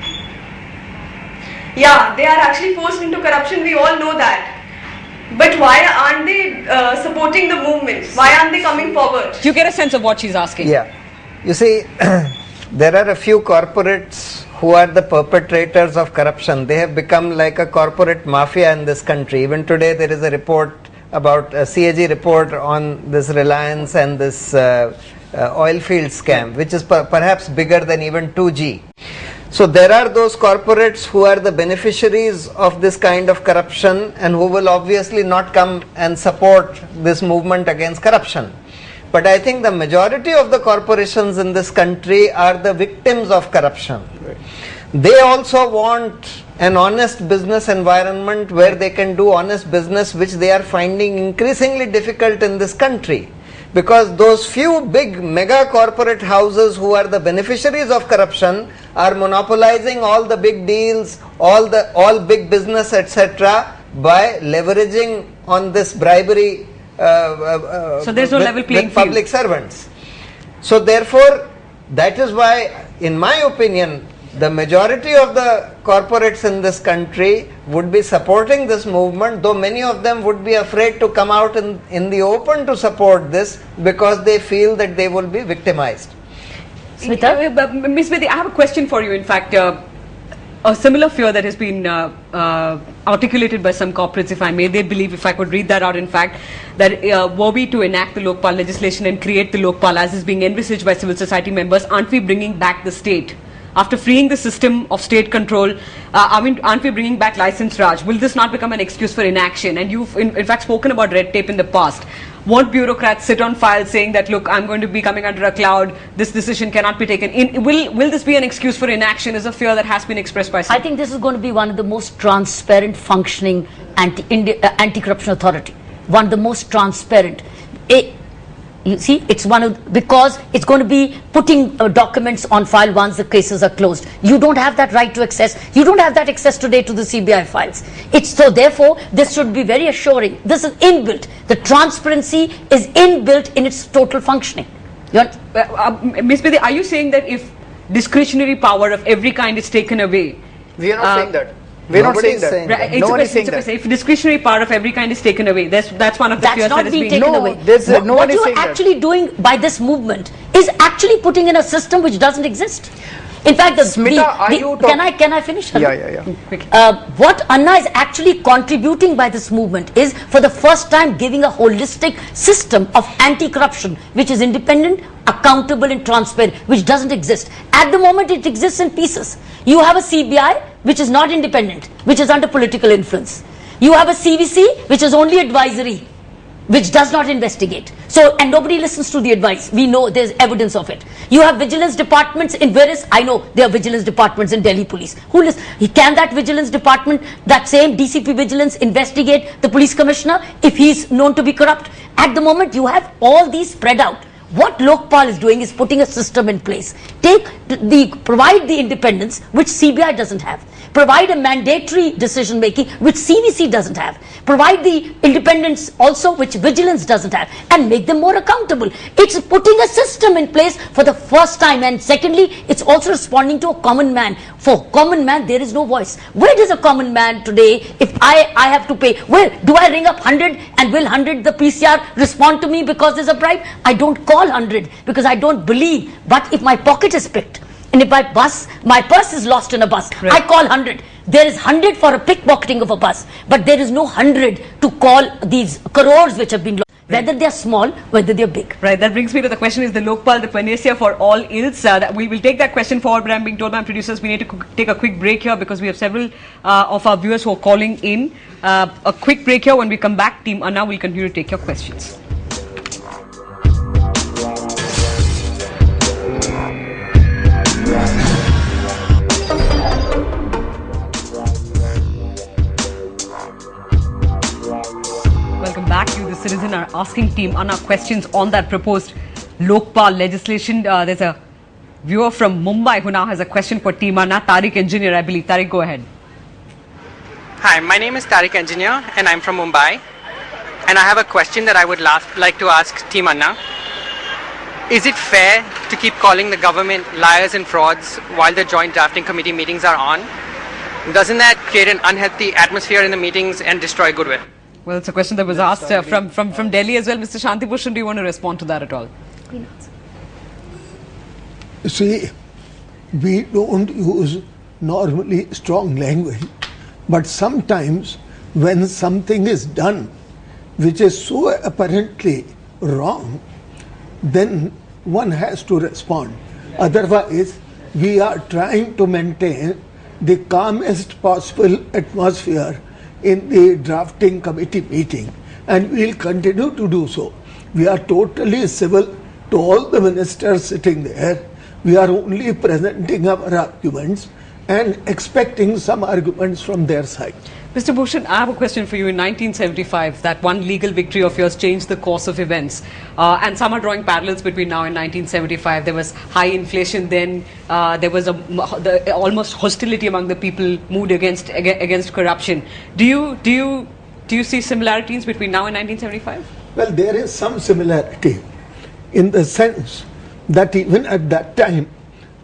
Yeah, they are actually forced into corruption. We all know that. But why aren't they supporting the movement? Why aren't they coming forward? Do you get a sense of what she's asking? Yeah. You see, there are a few corporates who are the perpetrators of corruption. They have become like a corporate mafia in this country. Even today there is a report about a CAG report on this Reliance and this oil field scam, which is perhaps bigger than even 2G. So there are those corporates who are the beneficiaries of this kind of corruption and who will obviously not come and support this movement against corruption. But I think the majority of the corporations in this country are the victims of corruption. They also want an honest business environment where they can do honest business, which they are finding increasingly difficult in this country. Because those few big mega corporate houses who are the beneficiaries of corruption are monopolizing all the big deals, all big business, etc. by leveraging on this bribery so there's no level playing with public servants. So therefore, that is why, in my opinion, the majority of the corporates in this country would be supporting this movement, though many of them would be afraid to come out in the open to support this because they feel that they will be victimized. Ms. Bedi, I have a question for you, in fact. a similar fear that has been articulated by some corporates, if I may. They believe, if I could read that out, in fact, that were we to enact the Lokpal legislation and create the Lokpal as is being envisaged by civil society members, aren't we bringing back the state? After freeing the system of state control, aren't we bringing back license Raj? Will this not become an excuse for inaction? And you've in fact spoken about red tape in the past. Won't bureaucrats sit on file saying that, look, I'm going to be coming under a cloud, this decision cannot be taken? Will this be an excuse for inaction? Is a fear that has been expressed by some? I think this is going to be one of the most transparent functioning anti-corruption authority. One of the most transparent. You see, it's because it's going to be putting documents on file once the cases are closed. You don't have that right to access. You don't have that access today to the CBI files. So therefore, this should be very assuring. This is inbuilt. The transparency is inbuilt in its total functioning. Ms. Bedi, are you saying that if discretionary power of every kind is taken away? We are not saying that. We're not saying that. Right, Nobody's saying that. If discretionary power of every kind is taken away, that's one of the fears that is being taken away. What you are actually doing by this movement is actually putting in a system which doesn't exist. In fact, can I finish? Yeah. What Anna is actually contributing by this movement is, for the first time, giving a holistic system of anti-corruption, which is independent, accountable and transparent, which doesn't exist. At the moment, it exists in pieces. You have a CBI, which is not independent, which is under political influence. You have a CVC, which is only advisory, which does not investigate. And nobody listens to the advice. We know there's evidence of it. You have vigilance departments in various, I know there are vigilance departments in Delhi police. Can that vigilance department, that same DCP vigilance, investigate the police commissioner if he's known to be corrupt? At the moment, you have all these spread out. What Lokpal is doing is putting a system in place. Provide the independence, which CBI doesn't have. Provide a mandatory decision making, which CVC doesn't have. Provide the independence also, which vigilance doesn't have, and make them more accountable. It's putting a system in place for the first time, and secondly, it's also responding to a common man. For common man, there is no voice. Where does a common man today, if I have to pay, where do I ring up 100 and will 100 the PCR respond to me because there's a bribe? I don't call 100 because I don't believe. But if my pocket is picked, and if my purse is lost in a bus, right, I call 100. There is 100 for a pickpocketing of a bus, but there is no 100 to call these crores which have been lost. Right. Whether they are small, whether they are big. Right, that brings me to the question, is the Lokpal the panacea for all ills? We will take that question forward, but I'm being told by producers we need to take a quick break here because we have several of our viewers who are calling in. A quick break here. When we come back, Team Anna will continue to take your questions. Welcome back. You, the citizen, are asking Team Anna questions on that proposed Lokpal legislation. There's a viewer from Mumbai who now has a question for Team Anna. Tariq Engineer, I believe. Tariq, go ahead. Hi, my name is Tariq Engineer and I'm from Mumbai. And I have a question that I would like to ask Team Anna. Is it fair to keep calling the government liars and frauds while the joint drafting committee meetings are on? Doesn't that create an unhealthy atmosphere in the meetings and destroy goodwill? Well, it's a question that was asked from Delhi as well. Mr. Shanti, Bhushan, do you want to respond to that at all? See, we don't use normally strong language, but sometimes when something is done which is so apparently wrong, then one has to respond. Otherwise, we are trying to maintain the calmest possible atmosphere in the drafting committee meeting, and we will continue to do so. We are totally civil to all the ministers sitting there. We are only presenting our arguments and expecting some arguments from their side. Mr. Bhushan, I have a question for you. In 1975, that one legal victory of yours changed the course of events. And some are drawing parallels between now and 1975. There was high inflation then. There was almost hostility among the people moved against corruption. Do you see similarities between now and 1975? Well, there is some similarity in the sense that even at that time,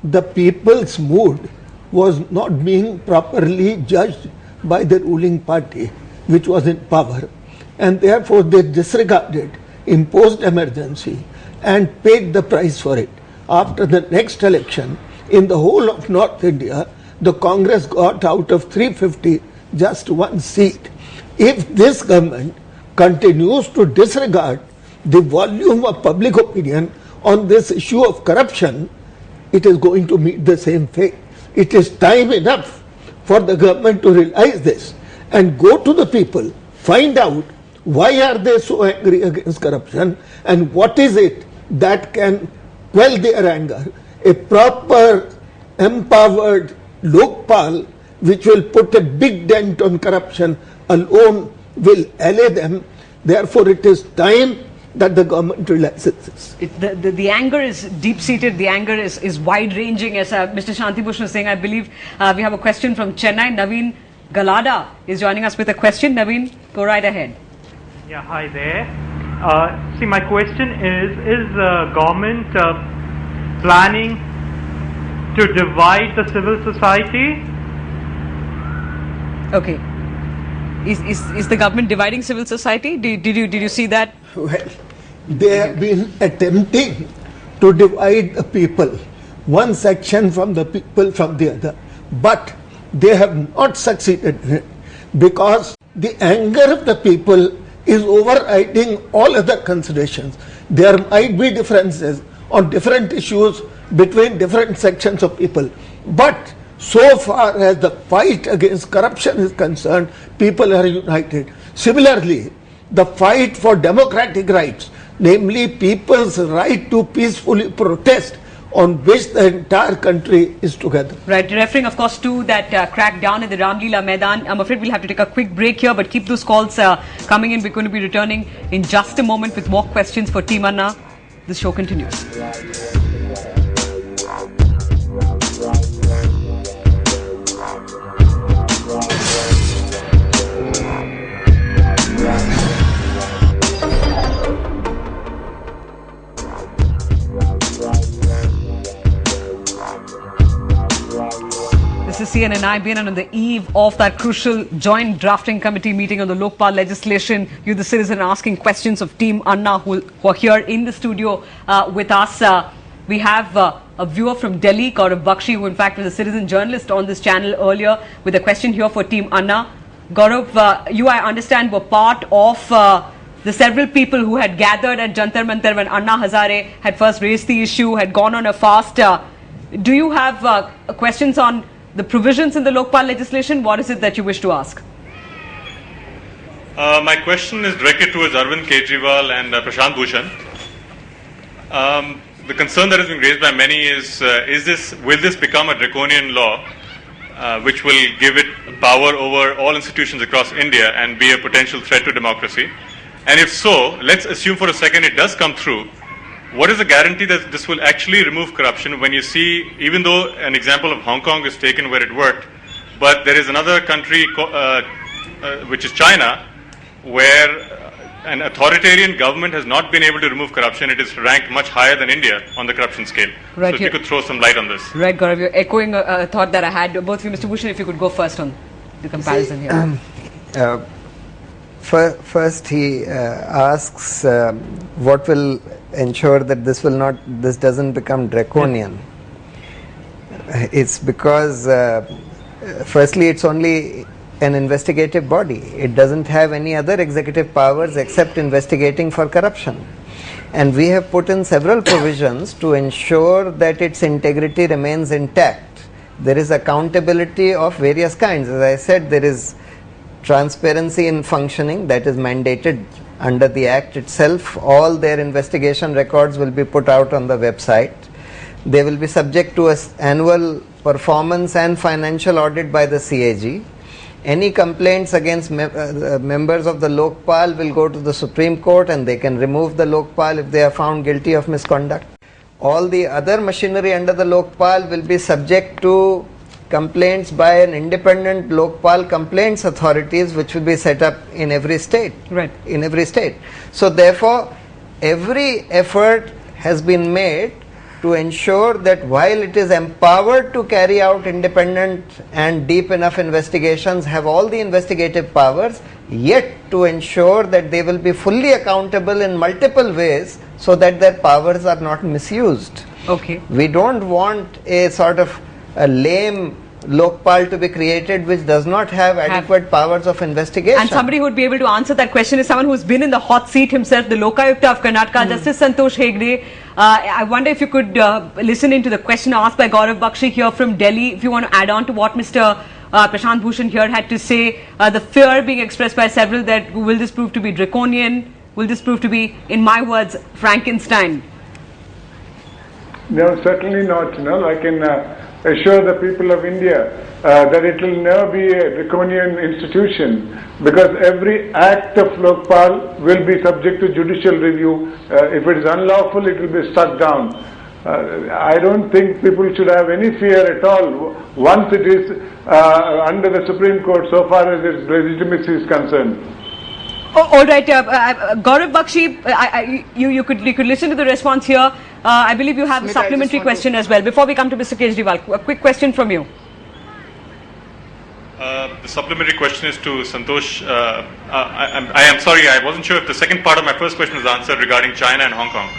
the people's mood was not being properly judged by the ruling party, which was in power, and therefore they disregarded, imposed emergency and paid the price for it. After the next election, in the whole of North India, the Congress got out of 350 just one seat. If this government continues to disregard the volume of public opinion on this issue of corruption, it is going to meet the same fate. It is time enough for the government to realize this and go to the people, find out why are they so angry against corruption and what is it that can quell their anger. A proper, empowered Lokpal which will put a big dent on corruption alone will allay them. Therefore, it is time that the government realizes this. The anger is deep-seated, the anger is wide-ranging, as Mr. Shanti Bhushan was saying. I believe we have a question from Chennai. Naveen Galada is joining us with a question. Naveen, go right ahead. Yeah, hi there. See, my question is government planning to divide the civil society? Okay. Is the government dividing civil society? Did you see that? Well, they have been attempting to divide the people, one section from the people from the other, but they have not succeeded in it because the anger of the people is overriding all other considerations. There might be differences on different issues between different sections of people, but so far as the fight against corruption is concerned, people are united. Similarly, the fight for democratic rights, namely people's right to peacefully protest, on which the entire country is together. Right, referring of course to that crackdown in the Ramlila Maidan. I'm afraid we'll have to take a quick break here, but keep those calls coming in. We're going to be returning in just a moment with more questions for Team Anna. The show continues. This is CNN IBN, and on the eve of that crucial joint drafting committee meeting on the Lokpal legislation, you the citizen asking questions of Team Anna who are here in the studio with us. We have a viewer from Delhi, Gaurav Bakshi, who in fact was a citizen journalist on this channel earlier, with a question here for Team Anna. Gaurav, you, I understand, were part of the several people who had gathered at Jantar Mantar when Anna Hazare had first raised the issue, had gone on a fast. Do you have questions on the provisions in the Lokpal legislation? What is it that you wish to ask? My question is directed towards Arvind Kejriwal and Prashant Bhushan. The concern that has been raised by many is will this become a draconian law which will give it power over all institutions across India and be a potential threat to democracy? And if so, let's assume for a second it does come through. What is the guarantee that this will actually remove corruption when you see, even though an example of Hong Kong is taken where it worked, but there is another country which is China, where an authoritarian government has not been able to remove corruption. It is ranked much higher than India on the corruption scale. Right, so if you could throw some light on this. Right, Gaurav, you're echoing a thought that I had. Both of you, Mr. Bhushan, if you could go first on the comparison here. First, he asks what will ensure that this doesn't become draconian. It's because firstly, it's only an investigative body. It doesn't have any other executive powers except investigating for corruption. And we have put in several provisions to ensure that its integrity remains intact. There is accountability of various kinds. As I said, there is transparency in functioning that is mandated under the Act itself. All their investigation records will be put out on the website. They will be subject to an annual performance and financial audit by the CAG. Any complaints against members of the Lokpal will go to the Supreme Court, and they can remove the Lokpal if they are found guilty of misconduct. All the other machinery under the Lokpal will be subject to complaints by an independent Lokpal complaints authorities, which will be set up in every state. Right. In every state. So therefore, every effort has been made to ensure that while it is empowered to carry out independent and deep enough investigations, have all the investigative powers, yet to ensure that they will be fully accountable in multiple ways so that their powers are not misused. Okay. We don't want a sort of a lame Lokpal to be created which does not have adequate powers of investigation? And somebody who would be able to answer that question is someone who's been in the hot seat himself, the Lokayukta of Karnataka, Justice Santosh Hegde. I wonder if you could listen into the question asked by Gaurav Bakshi here from Delhi, if you want to add on to what Mr. Prashant Bhushan here had to say, the fear being expressed by several that will this prove to be draconian, will this prove to be, in my words, Frankenstein? No, certainly not. I can assure the people of India that it will never be a draconian institution, because every act of Lokpal will be subject to judicial review. If it is unlawful, it will be struck down. I don't think people should have any fear at all once it is under the Supreme Court, so far as its legitimacy is concerned. All right, Gaurav Bakshi, you could listen to the response here. I believe you have a supplementary question as well. Before we come to Mr. Kejriwal, a quick question from you. The supplementary question is to Santosh. I am sorry, I wasn't sure if the second part of my first question was answered regarding China and Hong Kong.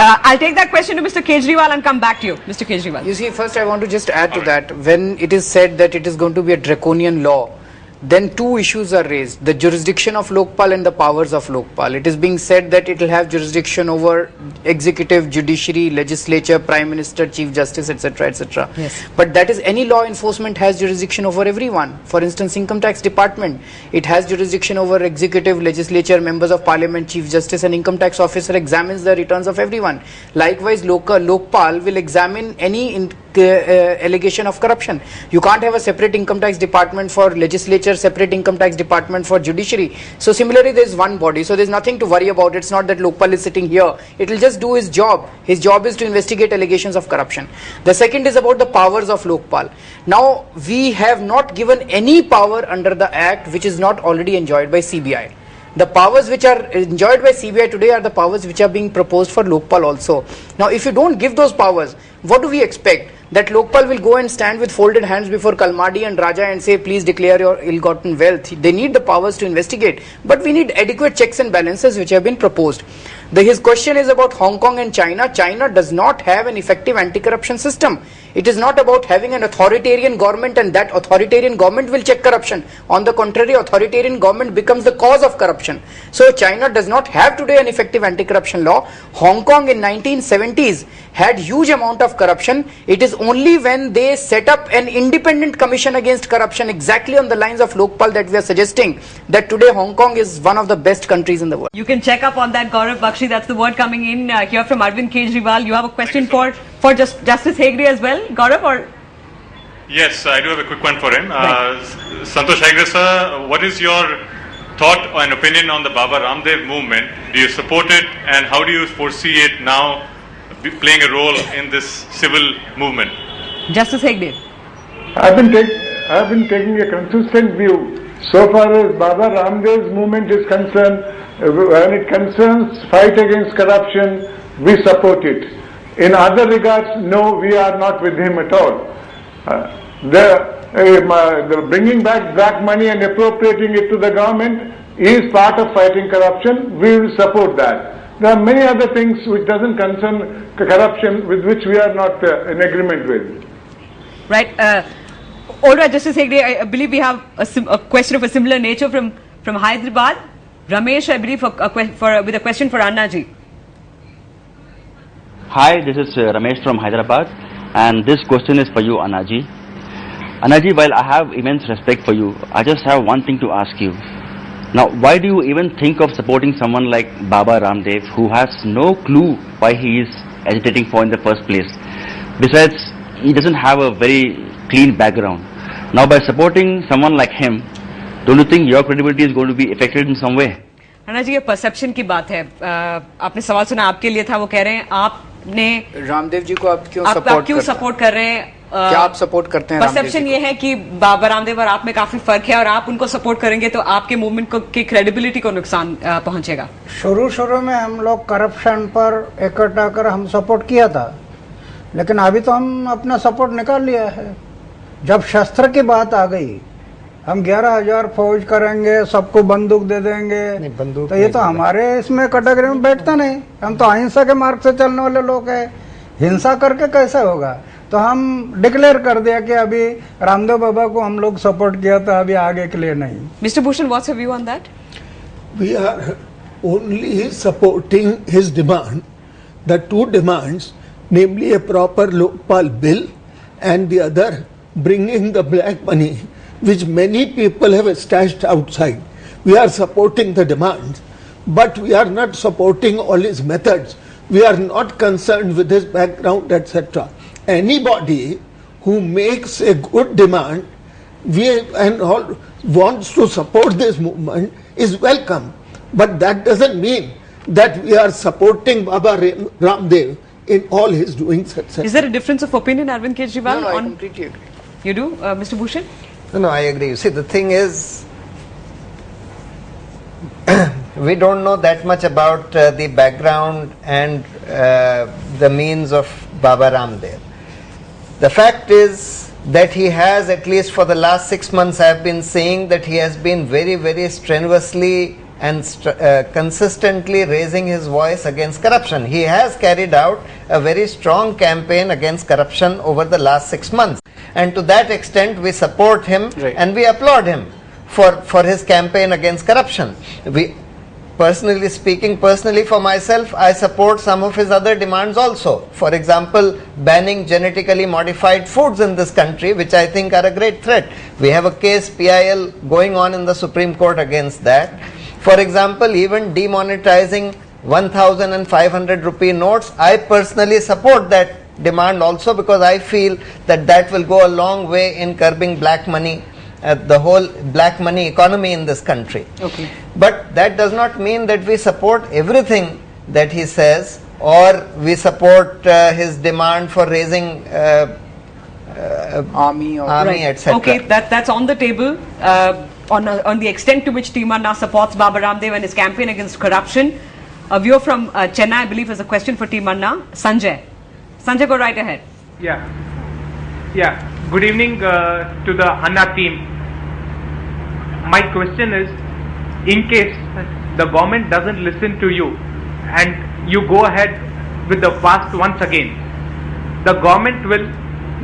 I'll take that question to Mr. Kejriwal and come back to you, Mr. Kejriwal. You see, first I want to just add to that. When it is said that it is going to be a draconian law, then two issues are raised: the jurisdiction of Lokpal and the powers of Lokpal. It is being said that it will have jurisdiction over executive, judiciary, legislature, prime minister, chief justice, etc., etc. Yes. But that is, any law enforcement has jurisdiction over everyone. For instance, income tax department, it has jurisdiction over executive, legislature, members of parliament, chief justice, and income tax officer examines the returns of everyone. Likewise, Lokpal will examine any allegation of corruption. You can't have a separate income tax department for legislature, separate income tax department for judiciary. So similarly, there is one body, so there is nothing to worry about. It's not that Lokpal is sitting here. It will just do his job. His job is to investigate allegations of corruption. The second is about the powers of Lokpal. Now, we have not given any power under the Act which is not already enjoyed by CBI. The powers which are enjoyed by CBI today are the powers which are being proposed for Lokpal also. Now, if you don't give those powers, what do we expect? That Lokpal will go and stand with folded hands before Kalmadi and Raja and say, please declare your ill-gotten wealth. They need the powers to investigate, but we need adequate checks and balances which have been proposed. His question is about Hong Kong and China. China does not have an effective anti-corruption system. It is not about having an authoritarian government and that authoritarian government will check corruption. On the contrary, authoritarian government becomes the cause of corruption. So China does not have today an effective anti-corruption law. Hong Kong in 1970s had huge amount of corruption. It is only when they set up an independent commission against corruption, exactly on the lines of Lokpal, that we are suggesting that today Hong Kong is one of the best countries in the world. You can check up on that, Gaurav Bakshi. That's the word coming in here from Arvind Kejriwal. You have a question for Justice Hegde as well, Gaurav? Or? Yes, I do have a quick one for him. Santosh Hegde sir, what is your thought and opinion on the Baba Ramdev movement? Do you support it, and how do you foresee it now playing a role in this civil movement? Justice Hegde. I've been taking a consistent view. So far as Baba Ramdev's movement is concerned, when it concerns fight against corruption, we support it. In other regards, no, we are not with him at all. The bringing back black money and appropriating it to the government is part of fighting corruption. We will support that. There are many other things which doesn't concern corruption with which we are not in agreement with. Right. All right, Justice Hegde, I believe we have a question of a similar nature from Hyderabad. Ramesh, I believe, with a question for Anna ji. Hi, this is Ramesh from Hyderabad, and this question is for you, Anna ji. Anna ji, while I have immense respect for you, I just have one thing to ask you. Now, why do you even think of supporting someone like Baba Ramdev, who has no clue why he is agitating for in the first place? Besides, he doesn't have a very clean background. Now, by supporting someone like him, don't you think your credibility is going to be affected in some way? अन्ना जी, ये perception की बात है. आपने सवाल सुना, आपके लिए था. वो कह रहे हैं आपने रामदेव जी को आप क्यों सपोर्ट कर रहे हैं? क्या आप सपोर्ट करते हैं? परसेप्शन ये है कि बाबा रामदेव और आप में काफी फर्क है, और आप उनको सपोर्ट करेंगे तो आपके मूवमेंट की क्रेडिबिलिटी को नुकसान पहुंचेगा. शुरू में हम लोग करप्शन पर इकट्ठा कर हम सपोर्ट किया था, लेकिन अभी तो हम अपना सपोर्ट निकाल लिया है. जब शस्त्र की बात आ गई, हम 11,000 फौज करेंगे, सबको बंदूक दे देंगे, तो ये तो हमारे इसमें कैटेगरी में बैठता नहीं. हम तो अहिंसा के मार्ग से चलने वाले लोग हैं. हिंसा करके कैसे होगा? तो हम डिक्लेयर कर दिया कि अभी रामदेव बाबा को हम लोग सपोर्ट किया था, अभी आगे के लिए नहीं. Mr. Bhushan, what's your view on that? We are only supporting his demand, the two demands, namely a proper Lokpal bill and the other bringing the black money which many people have stashed outside. We are supporting the demands, but we are not supporting all his methods. We are not concerned with his background, etc. Anybody who makes a good demand and all wants to support this movement is welcome. But that doesn't mean that we are supporting Baba Ramdev in all his doings, etc. Is there a difference of opinion, Arvind Kejriwal? No, I completely agree. You do, Mr. Bhushan? No, I agree. You see, the thing is, we don't know that much about the background and the means of Baba Ramdev. The fact is that he has, at least for the last 6 months, I have been saying that he has been very, very strenuously and consistently raising his voice against corruption. He has carried out a very strong campaign against corruption over the last 6 months. And to that extent, we support him and we applaud him for his campaign against corruption. Personally speaking, personally for myself, I support some of his other demands also. For example, banning genetically modified foods in this country, which I think are a great threat. We have a case PIL going on in the Supreme Court against that. For example, even demonetizing 1,500 rupee notes, I personally support that demand also, because I feel that that will go a long way in curbing black money, the whole black money economy in this country. Okay. But that does not mean that we support everything that he says, or we support his demand for raising army, etc. Okay, that's on the table. On the extent to which Team Anna supports Baba Ramdev and his campaign against corruption. A viewer from Chennai, I believe, has a question for Team Anna. Sanjay. Sanjay, go right ahead. Yeah. Good evening to the Anna team. My question is, in case the government doesn't listen to you and you go ahead with the past once again, the government will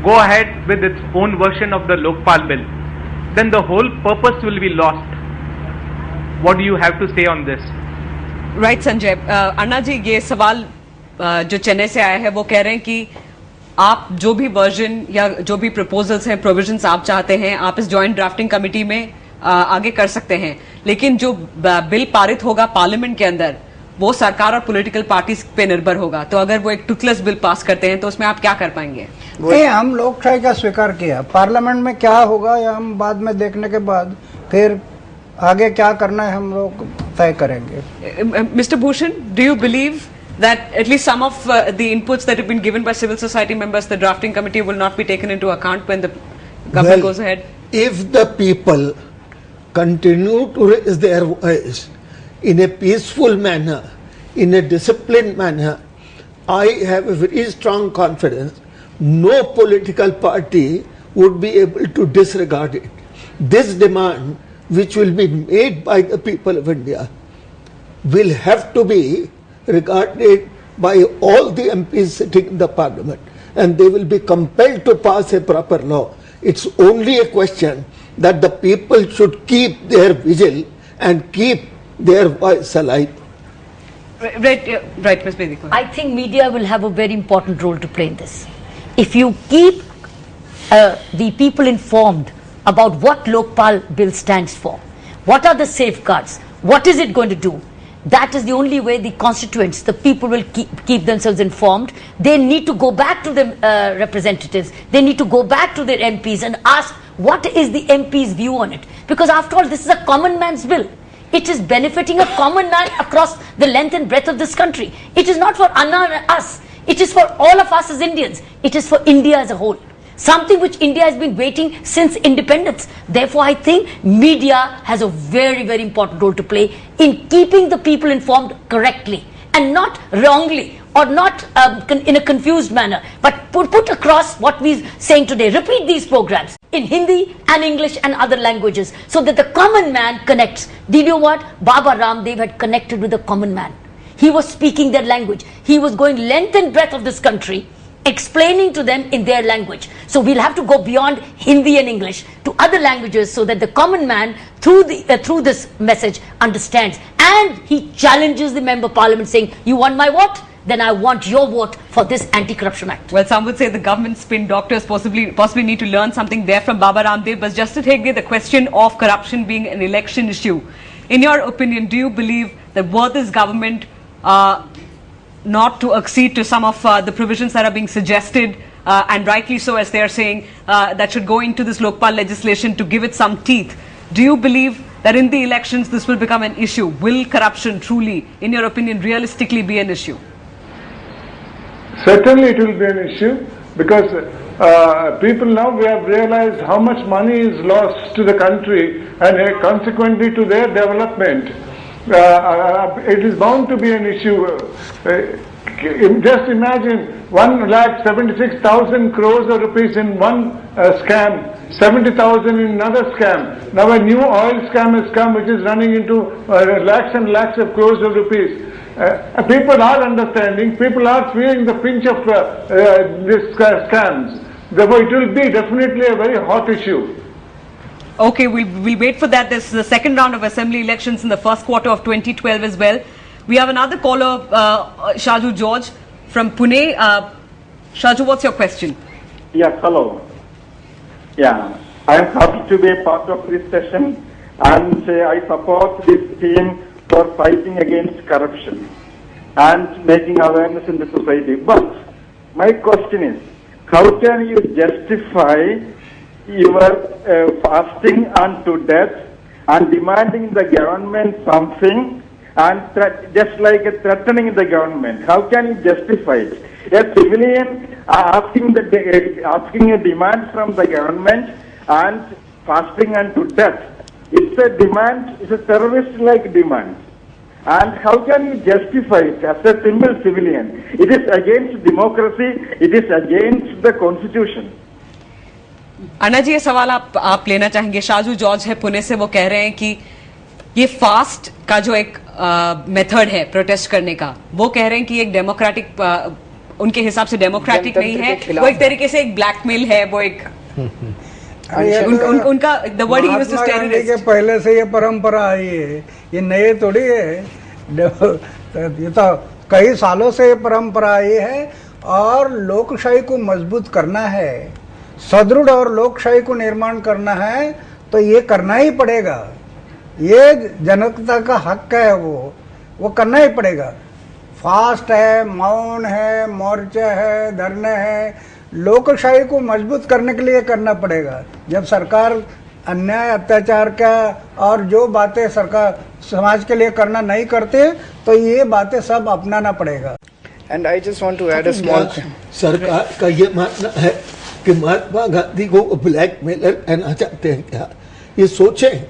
go ahead with its own version of the Lokpal Bill. Then the whole purpose will be lost. What do you have to say on this? Right, Sanjay. अन्ना जी, ये सवाल जो चेन्नई से आया है, वो कह रहे हैं कि आप जो भी वर्जन या जो भी प्रपोजल्स हैं, प्रोविजंस आप चाहते हैं, आप इस जॉइंट ड्राफ्टिंग कमेटी में आगे कर सकते हैं, लेकिन जो बिल पारित होगा पार्लियामेंट के अंदर, वो सरकार और पॉलिटिकल पार्टीज पे निर्भर होगा. तो अगर वो एक टुकलेस बिल पास करते हैं तो उसमें आप क्या कर पाएंगे? हम लोकशाही का स्वीकार किया. पार्लियामेंट में क्या होगा या हम बाद में देखने के बाद फिर आगे क्या करना है हम लोग तय करेंगे. Mr. Bhushan, do you believe that at least some of the inputs that have been given by civil society members, the drafting committee, will not be taken into account when the government goes ahead? If the people continue to raise their voice in a peaceful manner, in a disciplined manner, I have a very strong confidence no political party would be able to disregard it. This demand, which will be made by the people of India, will have to be regarded by all the MPs sitting in the parliament, and they will be compelled to pass a proper law. It's only a question that the people should keep their vigil and keep their voice alive. Right, Ms. Bedi. I think media will have a very important role to play in this. If you keep the people informed about what Lokpal Bill stands for, what are the safeguards, what is it going to do, that is the only way the constituents, the people will keep themselves informed. They need to go back to the representatives, they need to go back to their MPs and ask what is the MP's view on it. Because after all, this is a common man's bill. It is benefiting a common man across the length and breadth of this country. It is not for Anna and us. It is for all of us as Indians. It is for India as a whole. Something which India has been waiting since independence. Therefore, I think media has a very, very important role to play in keeping the people informed correctly and not wrongly or not in a confused manner, but put across what we're saying today. Repeat these programs in Hindi and English and other languages so that the common man connects. Did you know what? Baba Ramdev had connected with the common man. He was speaking their language. He was going length and breadth of this country explaining to them in their language. So we'll have to go beyond Hindi and English to other languages so that the common man through this message understands. And he challenges the member of parliament saying, you want my vote? Then I want your vote for this anti-corruption act. Well, some would say the government spin doctors possibly need to learn something there from Baba Ramdev. But Justice Hegde, the question of corruption being an election issue, in your opinion, do you believe that were this government not to accede to some of the provisions that are being suggested, and rightly so, as they are saying, that should go into this Lokpal legislation to give it some teeth, do you believe that in the elections this will become an issue? Will corruption truly, in your opinion, realistically be an issue? Certainly it will be an issue, because people now, we have realized how much money is lost to the country and consequently to their development. It is bound to be an issue. Just imagine 1,76,000 crores of rupees in one scam, 70,000 in another scam. Now a new oil scam has come which is running into lakhs and lakhs of crores of rupees. People are understanding, people are feeling the pinch of these scams. Therefore it will be definitely a very hot issue. Okay, we'll wait for that. There's the second round of assembly elections in the first quarter of 2012 as well. We have another caller, Shaju George from Pune. Shaju, what's your question? Yes, hello. Yeah, I am happy to be a part of this session, and I support this team for fighting against corruption and making awareness in the society. But my question is, how can you justify your fasting unto death and demanding the government something and just like threatening the government? How can you justify it? A civilian asking a demand from the government and fasting unto death. It's a demand, it's a terrorist-like demand. And how can you justify it as a simple civilian? It is against democracy, it is against the constitution. अन्ना जी, ये सवाल आप लेना चाहेंगे? Shaju George है पुणे से, वो कह रहे हैं कि ये फास्ट का जो एक मेथड है प्रोटेस्ट करने का, वो कह रहे हैं कि एक डेमोक्रेटिक, उनके हिसाब से डेमोक्रेटिक नहीं है, वो एक तरीके से एक ब्लैकमेल है, वो एक उनका the word he used is terrorist. पहले से ये परंपरा आई है, ये नए थोड़ी है, ये तो कई सालों से ये परंपरा आई है। और लोकशाही को मजबूत करना है, सदृढ़ और लोकशाही को निर्माण करना है, तो ये करना ही पड़ेगा। ये जनता का हक है, वो करना ही पड़ेगा। फास्ट है, मौन है, मोर्चे है, धरने है, लोकशाही को मजबूत करने के लिए करना पड़ेगा। जब सरकार अन्याय अत्याचार का और जो बातें सरकार समाज के लिए करना नहीं करते, तो ये बातें सब अपनाना पड़ेगा। And I just want to add a small thing. सरकार का ये मानना है कि महात्मा गांधी को ब्लैकमेलर कहना चाहते हैं क्या? ये सोचें,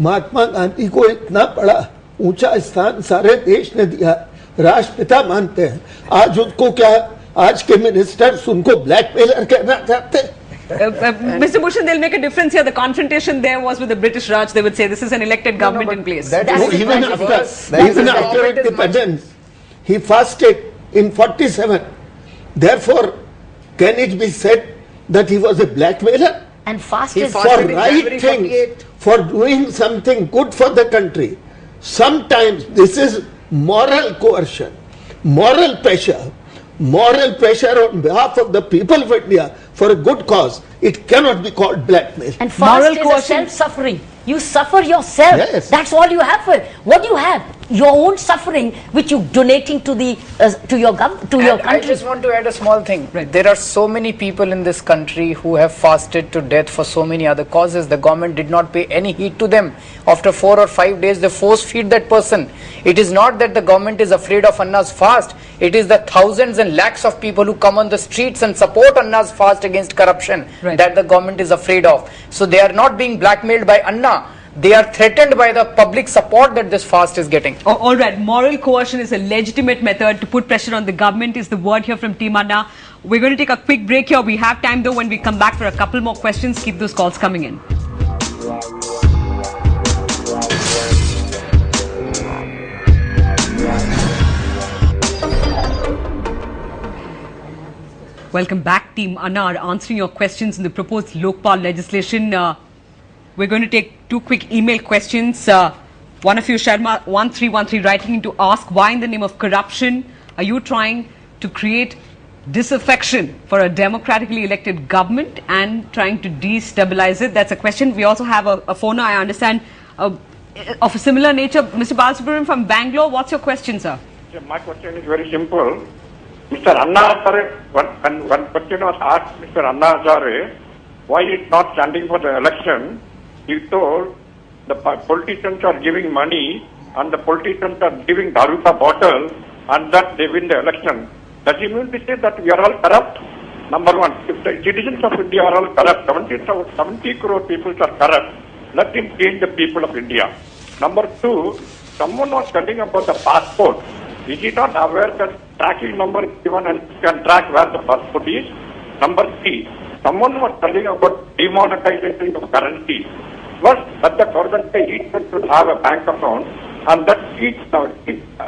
महात्मा गांधी को इतना बड़ा ऊंचा स्थान सारे देश ने दिया, राष्ट्रपिता मानते हैं, आज उनको क्या, आज के मिनिस्टर्स उनको ब्लैकमेलर कहना चाहते हैं? Mr. Bhushan, they'll make a difference here. The confrontation there was with the British Raj. They would say this is an elected government in place. Even after independence, he fasted in 47. Therefore, can it be said that he was a blackmailer? And fasted for right things, for doing something good for the country. Sometimes this is moral coercion, moral pressure on behalf of the people of India for a good cause. It cannot be called blackmail. And fast is a self-suffering. You suffer yourself. Yes. That's all you have for it. What do you have? Your own suffering, which you're donating to the to your country. I just want to add a small thing. Right. There are so many people in this country who have fasted to death for so many other causes. The government did not pay any heed to them. After 4 or 5 days, they force feed that person. It is not that the government is afraid of Anna's fast. It is the thousands and lakhs of people who come on the streets and support Anna's fast against corruption that the government is afraid of. So they are not being blackmailed by Anna. They are threatened by the public support that this fast is getting. All right, moral coercion is a legitimate method to put pressure on the government is the word here from Team Anna. We're going to take a quick break here. We have time though when we come back for a couple more questions. Keep those calls coming in. Welcome back, Team Anna, are answering your questions in the proposed Lokpal legislation. We're going to take two quick email questions. One of you, Sharma 1313, writing in to ask, why in the name of corruption are you trying to create disaffection for a democratically elected government and trying to destabilize it? That's a question. We also have a phoner, I understand, of a similar nature. Mr. Balasubramanian from Bangalore, what's your question, sir? Yeah, my question is very simple. Mr. Anna Hazare, one question was asked Mr. Anna Hazare, why he is not standing for the election. He told the politicians are giving money and the politicians are giving daruka bottle and that they win the election. Does he mean to say that we are all corrupt? Number one, if the citizens of India are all corrupt, 70 crore people are corrupt, let him change the people of India. Number two, someone was telling about the passport. Is he not aware that tracking number is given and can track where the passport is? Number three, someone was telling about demonetization of currency. First, that the government each should have a bank account and that each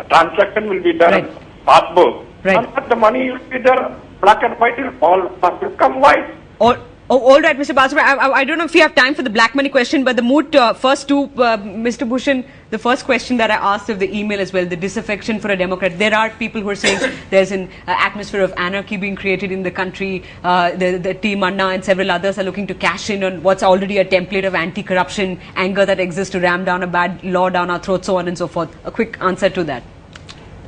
transaction will be done on passport. And that the money will be there, black and white, will become white. All right, Mr. Balasubramanian, I don't know if you have time for the black money question, but the mood first to Mr. Bhushan, the first question that I asked of the email as well, the disaffection for a Democrat. There are people who are saying there's an atmosphere of anarchy being created in the country. The Team Anna and several others are looking to cash in on what's already a template of anti-corruption anger that exists to ram down a bad law down our throats, so on and so forth. A quick answer to that.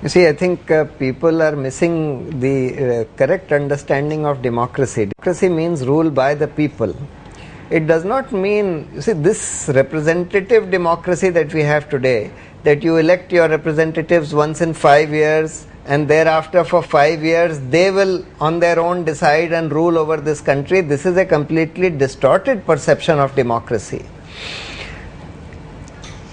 You see, I think people are missing the correct understanding of democracy. Democracy means rule by the people. It does not mean, you see, this representative democracy that we have today, that you elect your representatives once in 5 years and thereafter for 5 years they will on their own decide and rule over this country. This is a completely distorted perception of democracy.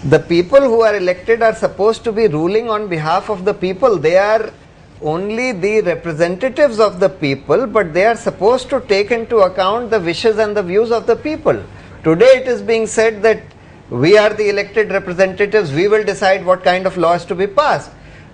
The people who are elected are supposed to be ruling on behalf of the people. They are only the representatives of the people, but they are supposed to take into account the wishes and the views of the people. Today it is being said that we are the elected representatives, we will decide what kind of laws to be passed.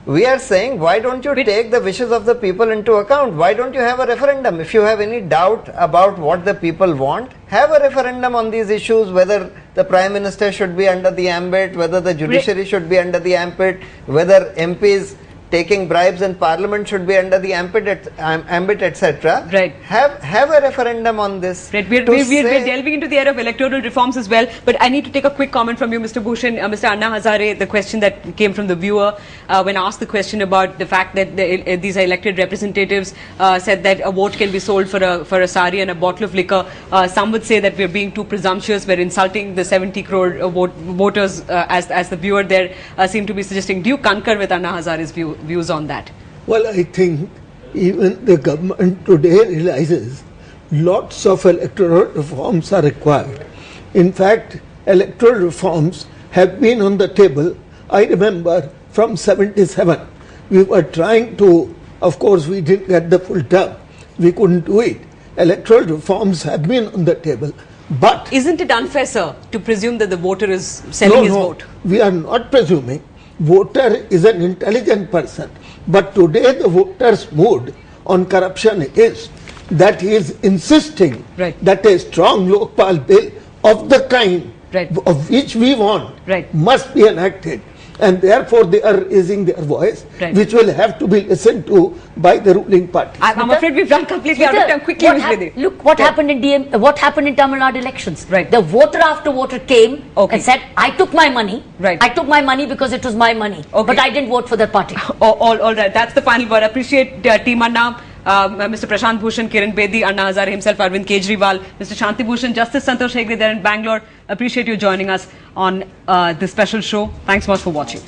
We are saying, why don't you take the wishes of the people into account? Why don't you have a referendum? If you have any doubt about what the people want, have a referendum on these issues, whether the Prime Minister should be under the ambit, whether the judiciary should be under the ambit, whether MPs taking bribes in Parliament should be under the ambit, etc. Right. Have a referendum on this. Right. We're delving into the area of electoral reforms as well, but I need to take a quick comment from you, Mr. Bhushan. Mr. Anna Hazare, the question that came from the viewer when asked the question about the fact that these elected representatives said that a vote can be sold for a sari and a bottle of liquor. Some would say that we're being too presumptuous, we're insulting the 70 crore voters as the viewer there seemed to be suggesting. Do you concur with Anna Hazare's views on that? Well, I think even the government today realizes lots of electoral reforms are required. In fact, electoral reforms have been on the table. I remember from 77, we were trying to, of course we didn't get the full term, we couldn't do it. Electoral reforms have been on the table. But isn't it unfair, sir, to presume that the voter is selling his vote? We are not presuming. Voter is an intelligent person, but today the voter's mood on corruption is that he is insisting that a strong Lokpal bill of the kind of which we want must be enacted, and therefore they are raising their voice, which will have to be listened to by the ruling party. I'm afraid we've run completely out of time. Quickly, look what happened in what happened in Tamil Nadu elections. The voter after voter came and said, I took my money. I took my money because it was my money, but I didn't vote for that party. All right, that's the final word. Appreciate Team Anna, Mr. Prashant Bhushan, Kiran Bedi, Anna Hazare himself, Arvind Kejriwal, Mr. Shanti Bhushan, Justice Santosh Hegde there in Bangalore. Appreciate you joining us on this special show. Thanks so much for watching.